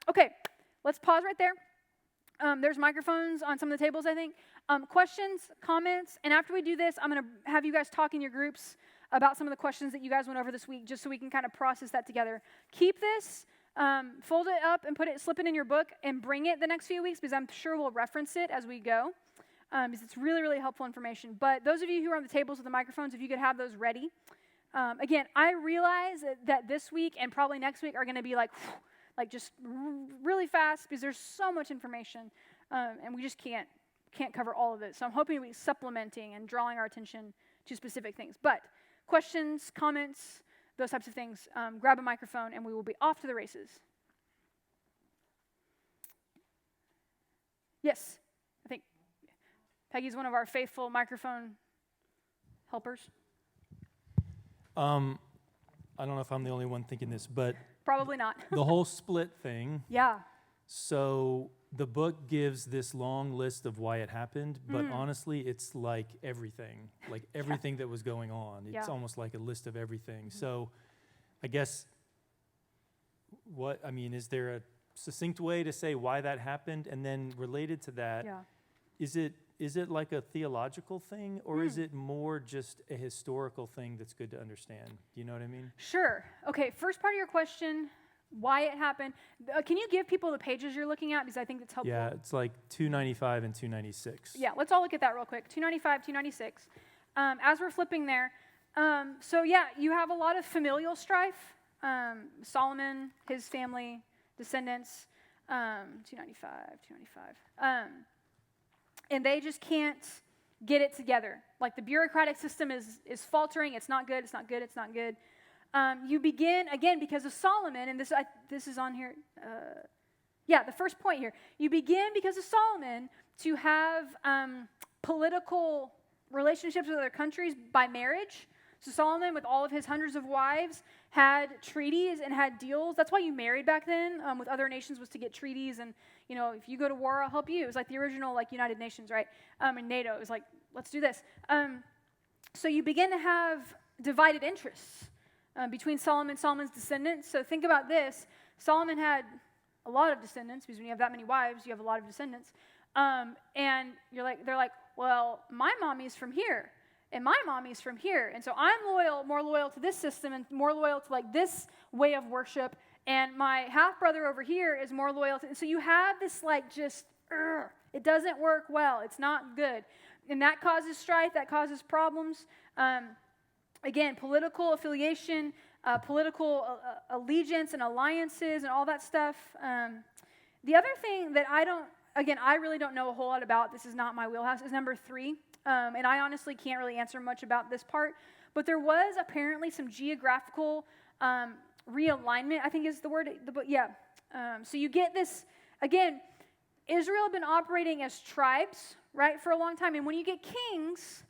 Okay, let's pause right there. There's microphones on some of the tables, I think. Questions, comments, and after we do this, I'm going to have you guys talk in your groups about some of the questions that you guys went over this week, just so we can kind of process that together. Keep this, fold it up, and slip it in your book, and bring it the next few weeks, because I'm sure we'll reference it as we go, because it's really, really helpful information. But those of you who are on the tables with the microphones, if you could have those ready. Again, I realize that this week and probably next week are going to be like just really fast, because there's so much information, and we just can't cover all of it. So I'm hoping we're supplementing and drawing our attention to specific things. But questions, comments, those types of things, grab a microphone, and we will be off to the races. Yes, I think Peggy's one of our faithful microphone helpers. I don't know if I'm the only one thinking this, but probably not. The whole split thing. Yeah. So the book gives this long list of why it happened, but honestly, it's like everything that was going on. It's almost like a list of everything. So I guess is there a succinct way to say why that happened? And then related to that, is it like a theological thing, or is it more just a historical thing that's good to understand? Do you know what I mean? Sure. Okay, first part of your question, why it happened. Can you give people the pages you're looking at, because I think that's helpful? Yeah, it's like 295 and 296. Yeah, let's all look at that real quick. 295, 296. As we're flipping there, you have a lot of familial strife. Solomon, his family, descendants, 295. And they just can't get it together. Like the bureaucratic system is faltering. It's not good. You begin, again, because of Solomon, and this is on here. The first point here. You begin because of Solomon to have political relationships with other countries by marriage. So Solomon, with all of his hundreds of wives, had treaties and had deals. That's why you married back then with other nations, was to get treaties. And, if you go to war, I'll help you. It was like the original United Nations, right? And NATO. It was like, let's do this. So you begin to have divided interests between Solomon's descendants. So think about this. Solomon had a lot of descendants, because when you have that many wives, you have a lot of descendants. And they're like, well, my mommy's from here. And my mommy's from here. And so I'm more loyal to this system and more loyal to this way of worship. And my half-brother over here is more loyal to, and so you have this it doesn't work well. It's not good. And that causes strife, that causes problems. Again, political affiliation, political allegiance and alliances and all that stuff. The other thing that I really don't know a whole lot about, this is not my wheelhouse, is number 3. And I honestly can't really answer much about this part, but there was apparently some geographical realignment, I think is the word. So you get this, again, Israel had been operating as tribes, right, for a long time. And when you get kings,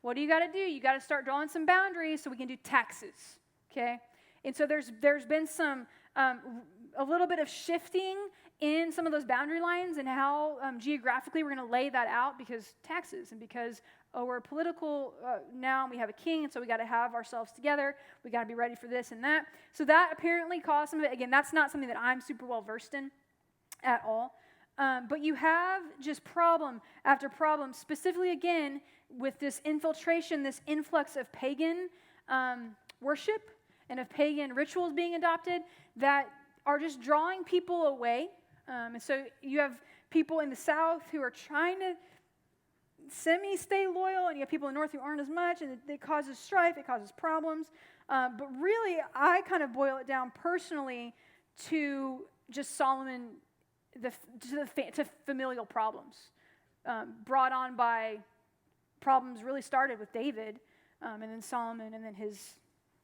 what do? You got to start drawing some boundaries so we can do taxes, okay? And so there's been some, a little bit of shifting in some of those boundary lines and how geographically we're going to lay that out, because taxes and because we're political now and we have a king, and so we got to have ourselves together. We got to be ready for this and that. So that apparently caused some of it. Again, that's not something that I'm super well versed in at all. But you have just problem after problem, specifically again with this infiltration, this influx of pagan worship and of pagan rituals being adopted that are just drawing people away. And so you have people in the South who are trying to semi-stay loyal, and you have people in the north who aren't as much, and it causes strife, it causes problems. But really, I kind of boil it down personally to just Solomon, to familial problems brought on by problems really started with David, and then Solomon, and then his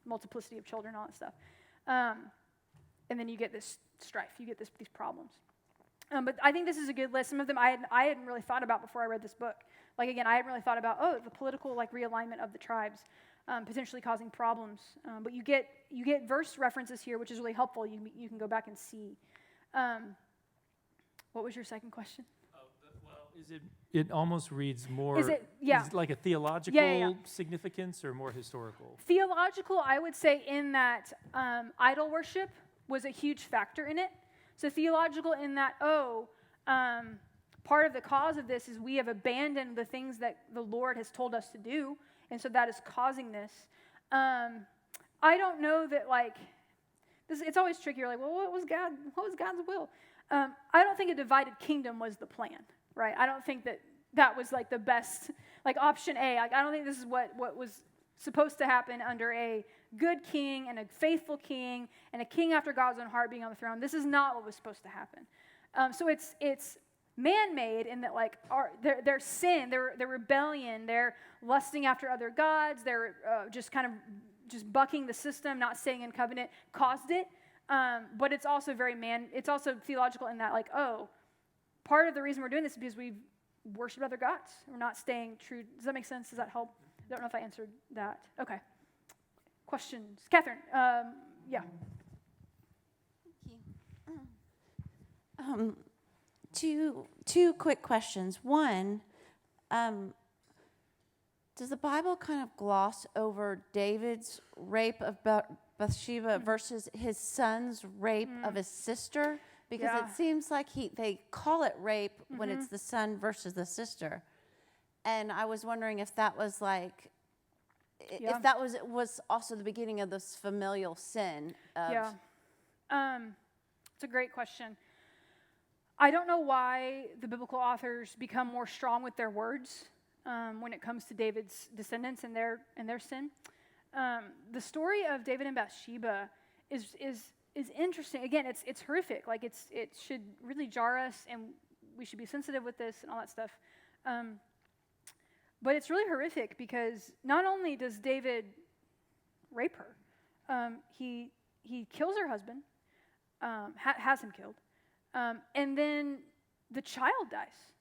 multiplicity of children, all that stuff. And then you get this strife, you get these problems. But I think this is a good list. Some of them I hadn't really thought about before I read this book. Like, again, I hadn't really thought about, the political, like, realignment of the tribes, potentially causing problems. But you get verse references here, which is really helpful. You can go back and see. What was your second question? It almost reads more, is it like a theological significance or more historical? Theological, I would say, in that idol worship was a huge factor in it. So theological in that, part of the cause of this is we have abandoned the things that the Lord has told us to do, and so that is causing this. I don't know that, like, this. It's always tricky. You're like, well, what was God's will? I don't think a divided kingdom was the plan, right? I don't think that was, like, the best, like, option A. Like, I don't think this is what was supposed to happen under a good king and a faithful king and a king after God's own heart being on the throne. This is not what was supposed to happen. So it's man-made in that, like, their sin, their rebellion, their lusting after other gods, their just bucking the system, not staying in covenant, caused it. But it's also it's also theological in that, like, part of the reason we're doing this is because we've worshipped other gods. We're not staying true. Does that make sense? Does that help? I don't know if I answered that. Okay. Questions? Catherine, yeah. Thank you. Two quick questions. One, does the Bible kind of gloss over David's rape of Bathsheba versus his son's rape of his sister? Because it seems like they call it rape when it's the son versus the sister. And I was wondering if that was like, if that was also the beginning of this familial sin. It's a great question. I don't know why the biblical authors become more strong with their words when it comes to David's descendants and their sin. The story of David and Bathsheba is interesting. Again, it's horrific. Like, it should really jar us, and we should be sensitive with this and all that stuff. But it's really horrific because not only does David rape her, he kills her husband, has him killed, and then the child dies.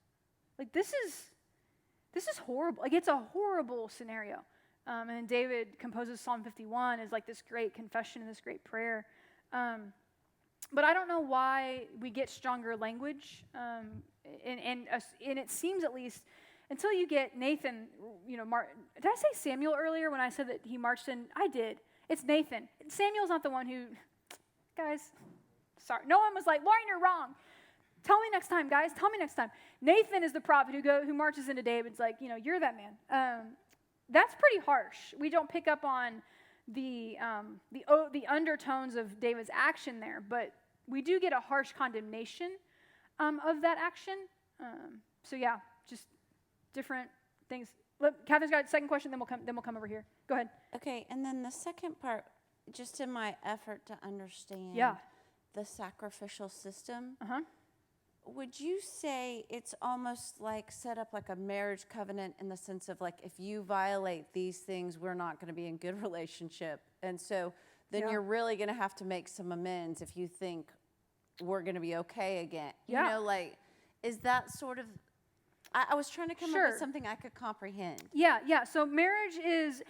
Like, this is horrible. Like, it's a horrible scenario. And then David composes Psalm 51 as, like, this great confession and this great prayer. But I don't know why we get stronger language, and it seems, at least, until you get Nathan, did I say Samuel earlier when I said that he marched in? I did. It's Nathan. Samuel's not the one who, guys, sorry. No one was like, Laurien, you're wrong. Tell me next time, guys. Tell me next time. Nathan is the prophet who marches into David's like, you're that man. That's pretty harsh. We don't pick up on the undertones of David's action there, but we do get a harsh condemnation of that action. So yeah, just different things. Catherine's got a second question, then we'll come over here. Go ahead. Okay, and then the second part, just in my effort to understand the sacrificial system, would you say it's almost like set up like a marriage covenant in the sense of, like, if you violate these things, we're not going to be in good relationship, and so then you're really going to have to make some amends if you think we're going to be okay again. You know, like, is that sort of... I was trying to come up with something I could comprehend. Yeah. So marriage is,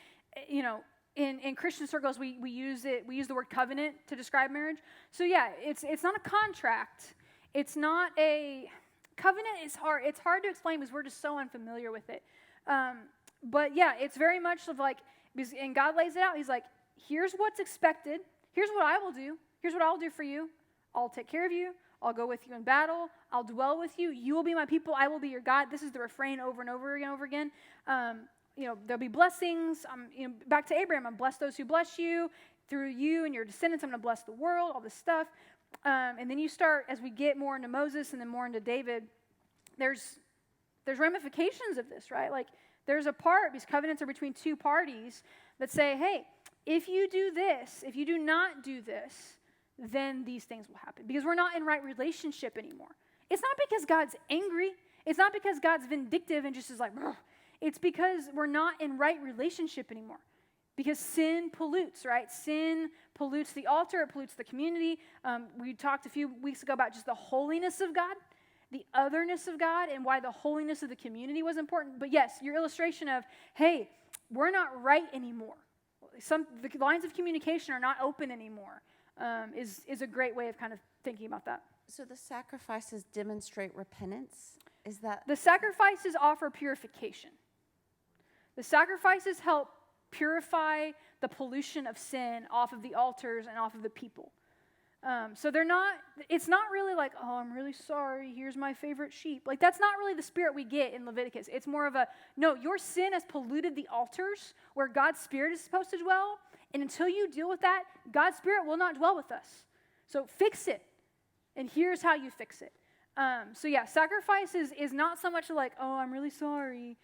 in Christian circles, we use the word covenant to describe marriage. So yeah, it's not a contract. It's not a covenant. It's hard to explain because we're just so unfamiliar with it. But yeah, it's very much of like, and God lays it out. He's like, here's what's expected. Here's what I will do. Here's what I'll do for you. I'll take care of you. I'll go with you in battle. I'll dwell with you. You will be my people. I will be your God. This is the refrain over and over again. There'll be blessings. Back to Abraham, I'm bless those who bless you. Through you and your descendants, I'm going to bless the world, all this stuff. And then you start, as we get more into Moses and then more into David, there's there's ramifications of this, right? Like, there's a part, because covenants are between two parties, that say, hey, if you do this, if you do not do this, then these things will happen. Because we're not in right relationship anymore. It's not because God's angry. It's not because God's vindictive and just is like, ugh. It's because we're not in right relationship anymore. Because sin pollutes, right? Sin pollutes the altar. It pollutes the community. We talked a few weeks ago about just the holiness of God, the otherness of God, and why the holiness of the community was important. But yes, your illustration of, hey, we're not right anymore. The lines of communication are not open anymore is a great way of kind of thinking about that. So the sacrifices demonstrate repentance? Is that? The sacrifices offer purification. The sacrifices help purify the pollution of sin off of the altars and off of the people. So it's not really like, oh, I'm really sorry, here's my favorite sheep. Like, that's not really the spirit we get in Leviticus. It's more of no, your sin has polluted the altars where God's Spirit is supposed to dwell, and until you deal with that, God's Spirit will not dwell with us. So fix it, and here's how you fix it. Sacrifice is not so much like, oh, I'm really sorry.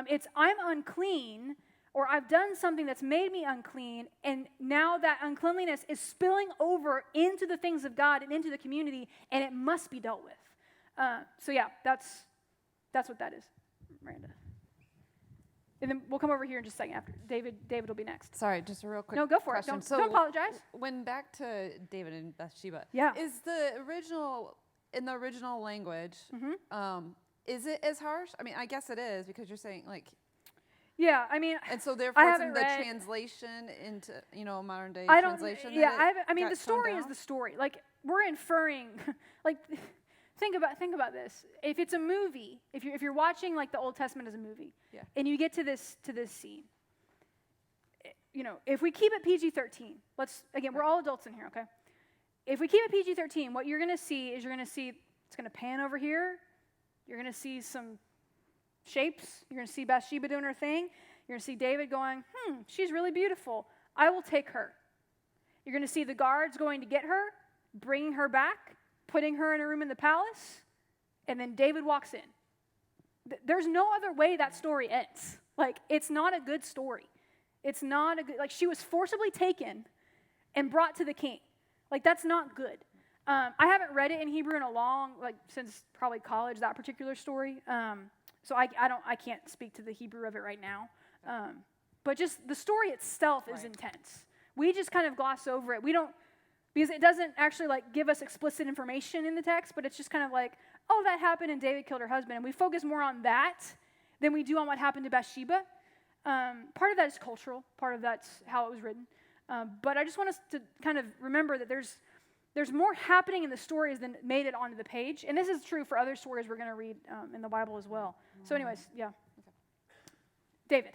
It's I'm unclean, or I've done something that's made me unclean, and now that uncleanliness is spilling over into the things of God and into the community, and it must be dealt with. That's what that is, Miranda. And then we'll come over here in just a second after. David will be next. Sorry, just a real quick No, go for question. it. Don't apologize. When back to David and Bathsheba, is in the original language, is it as harsh? I mean, I guess it is because you're saying like. Yeah, I mean, and so therefore it's in the translation into modern day translation. The story is the story. Like, we're inferring, like, think about this. If it's a movie, if you're watching like the Old Testament as a movie, and you get to this scene, if we keep it PG-13, we're all adults in here, okay? If we keep it PG-13, what you're gonna see is it's gonna pan over here. You're gonna see some shapes. You're going to see Bathsheba doing her thing. You're going to see David going, she's really beautiful. I will take her. You're going to see the guards going to get her, bringing her back, putting her in a room in the palace, and then David walks in. There's no other way that story ends. Like, it's not a good story. It's not a good, like, she was forcibly taken and brought to the king. Like, that's not good. I haven't read it in Hebrew in since probably college, that particular story. So I can't speak to the Hebrew of it right now. But just the story itself is intense. We just kind of gloss over it. We don't, because it doesn't actually like give us explicit information in the text, but it's just kind of like, oh, that happened and David killed her husband. And we focus more on that than we do on what happened to Bathsheba. Part of that is cultural. Part of that's how it was written. But I just want us to kind of remember that there's more happening in the stories than made it onto the page. And this is true for other stories we're going to read in the Bible as well. So anyways, yeah. Okay. David.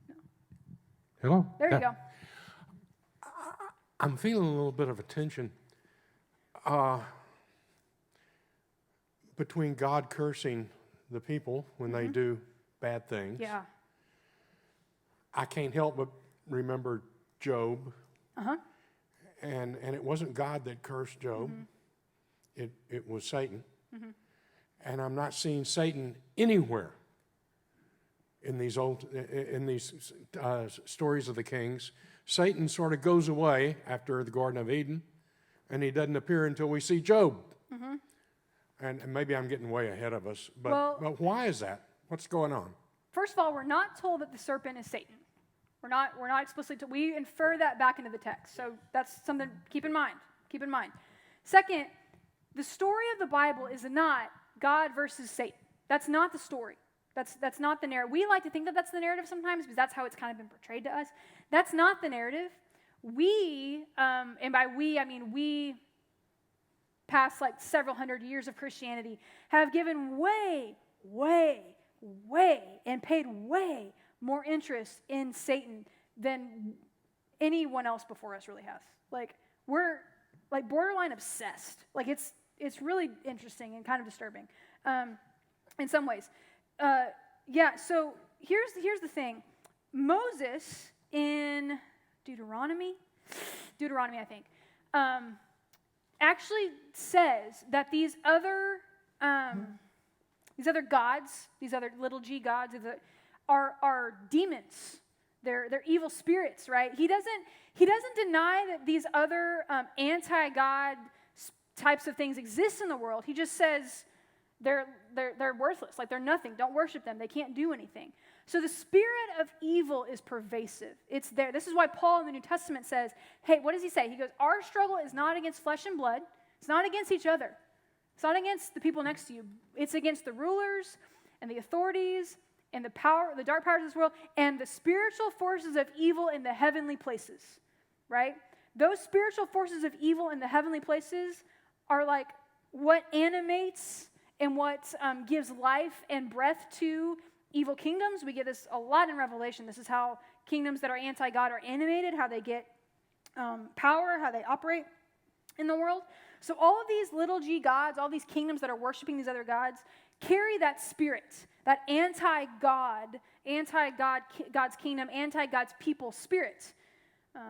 No. Hello? There you go. I'm feeling a little bit of a tension between God cursing the people when they do bad things. Yeah. I can't help but remember Job. Uh-huh. And it wasn't God that cursed Job. It was Satan. And I'm not seeing Satan anywhere in these stories of the kings. Satan sort of goes away after the Garden of Eden, and he doesn't appear until we see Job. And maybe I'm getting way ahead of us, but why is that? What's going on? First of all, we're not told that the serpent is Satan. We're not explicitly told. We infer that back into the text. So that's something to keep in mind. Keep in mind. Second, the story of the Bible is not God versus Satan. That's not the story. That's not the narrative. We like to think that that's the narrative sometimes because that's how it's kind of been portrayed to us. That's not the narrative. We, and by we, I mean we, past like several hundred years of Christianity, have given way, and paid way more interest in Satan than anyone else before us really has. Like, we're like borderline obsessed. Like, it's really interesting and kind of disturbing in some ways. So here's the thing. Moses in Deuteronomy, I think, actually says that these other gods, these other little g gods, are demons. They're evil spirits, right? He doesn't deny that these other anti-God types of things exist in the world. He just says they're worthless, like they're nothing. Don't worship them. They can't do anything. So the spirit of evil is pervasive. It's there. This is why Paul in the New Testament says, hey, what does he say? He goes, our struggle is not against flesh and blood. It's not against each other. It's not against the people next to you. It's against the rulers and the authorities and the dark powers of this world, and the spiritual forces of evil in the heavenly places, right? Those spiritual forces of evil in the heavenly places are like what animates and what gives life and breath to evil kingdoms. We get this a lot in Revelation. This is how kingdoms that are anti-God are animated, how they get power, how they operate in the world. So all of these little g gods, all these kingdoms that are worshiping these other gods, carry that spirit, that God's kingdom, anti-God's people spirit.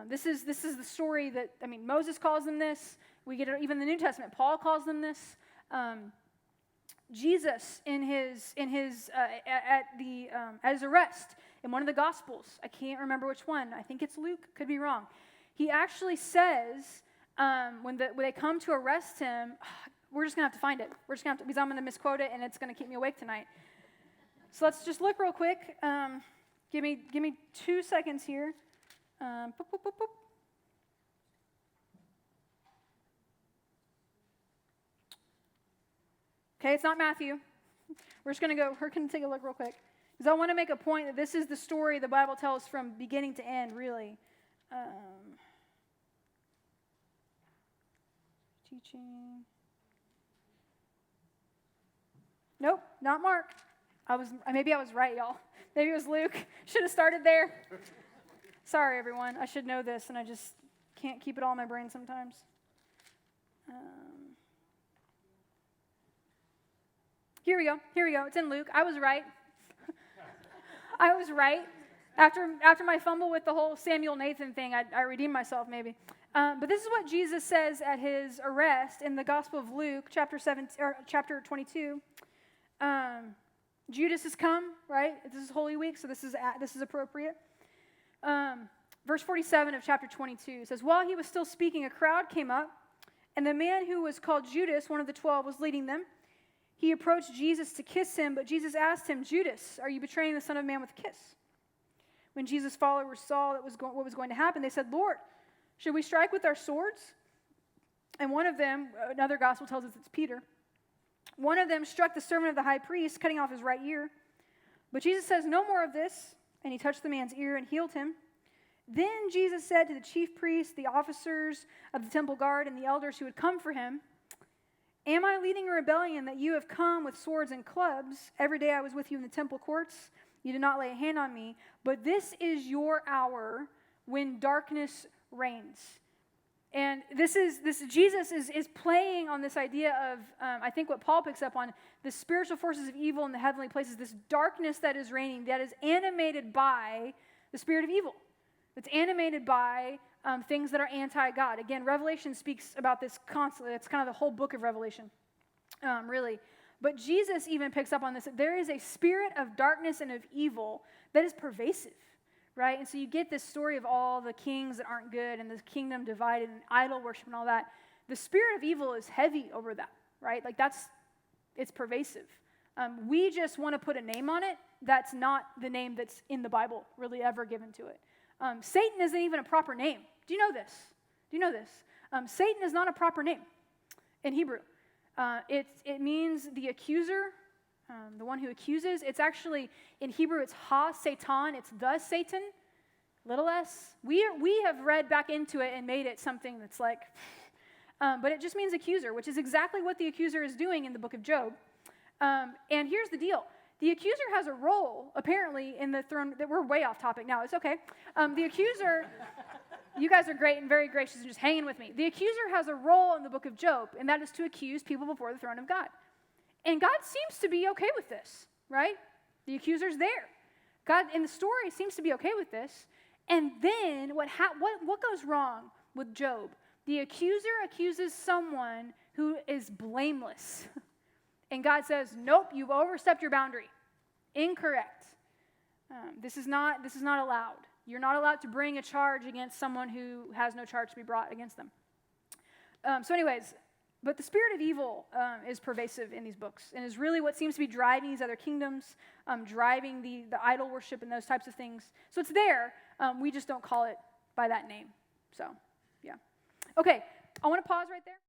This is the story that, Moses calls them this. We get it even in the New Testament. Paul calls them this. Jesus at his arrest in one of the Gospels, I can't remember which one. I think it's Luke. Could be wrong. He actually says when they come to arrest him, we're just gonna have to find it. Because I'm gonna misquote it, and it's gonna keep me awake tonight. So let's just look real quick. Give me 2 seconds here. Boop, boop, boop, boop. Okay, it's not Matthew. We're going to take a look real quick. Because I want to make a point that this is the story the Bible tells from beginning to end, really. Teaching. Nope, not Mark. Maybe I was right, y'all. Maybe it was Luke. Should have started there. Sorry, everyone. I should know this, and I just can't keep it all in my brain sometimes. Here we go. It's in Luke. I was right. After my fumble with the whole Samuel Nathan thing, I redeemed myself maybe. But this is what Jesus says at his arrest in the Gospel of Luke, chapter 22. Judas has come, right? This is Holy Week, so this is appropriate. Verse 47 of chapter 22 says, while he was still speaking, a crowd came up, and the man who was called Judas, one of the 12, was leading them. He approached Jesus to kiss him, but Jesus asked him, Judas, are you betraying the Son of Man with a kiss? When Jesus' followers saw what was going to happen, they said, Lord, should we strike with our swords? And one of them, another gospel tells us it's Peter, one of them struck the servant of the high priest, cutting off his right ear. But Jesus says, no more of this. And he touched the man's ear and healed him. Then Jesus said to the chief priests, the officers of the temple guard, and the elders who had come for him, am I leading a rebellion that you have come with swords and clubs? Every day I was with you in the temple courts. You did not lay a hand on me. But this is your hour when darkness reigns. And Jesus is playing on this idea of, I think what Paul picks up on, the spiritual forces of evil in the heavenly places, this darkness that is reigning, that is animated by the spirit of evil. It's animated by things that are anti-God. Again, Revelation speaks about this constantly. It's kind of the whole book of Revelation, really. But Jesus even picks up on this. That there is a spirit of darkness and of evil that is pervasive. Right? And so you get this story of all the kings that aren't good and the kingdom divided and idol worship and all that. The spirit of evil is heavy over that, right? Like it's pervasive. We just want to put a name on it. That's not the name that's in the Bible really ever given to it. Satan isn't even a proper name. Do you know this? Satan is not a proper name in Hebrew. It means the accuser. The one who accuses. It's actually, in Hebrew, it's ha-Satan. It's the Satan, little s. We have read back into it and made it something that's like, but it just means accuser, which is exactly what the accuser is doing in the book of Job. And here's the deal. The accuser has a role, apparently, in the throne. That we're way off topic now. It's okay. The accuser, you guys are great and very gracious and just hanging with me. The accuser has a role in the book of Job, and that is to accuse people before the throne of God. And God seems to be okay with this, right? The accuser's there. God, in the story, seems to be okay with this. And then what goes wrong with Job? The accuser accuses someone who is blameless. And God says, nope, you've overstepped your boundary. Incorrect. This is not allowed. You're not allowed to bring a charge against someone who has no charge to be brought against them. So anyways, but the spirit of evil is pervasive in these books and is really what seems to be driving these other kingdoms, driving the idol worship and those types of things. So it's there. We just don't call it by that name. So, yeah. Okay, I want to pause right there.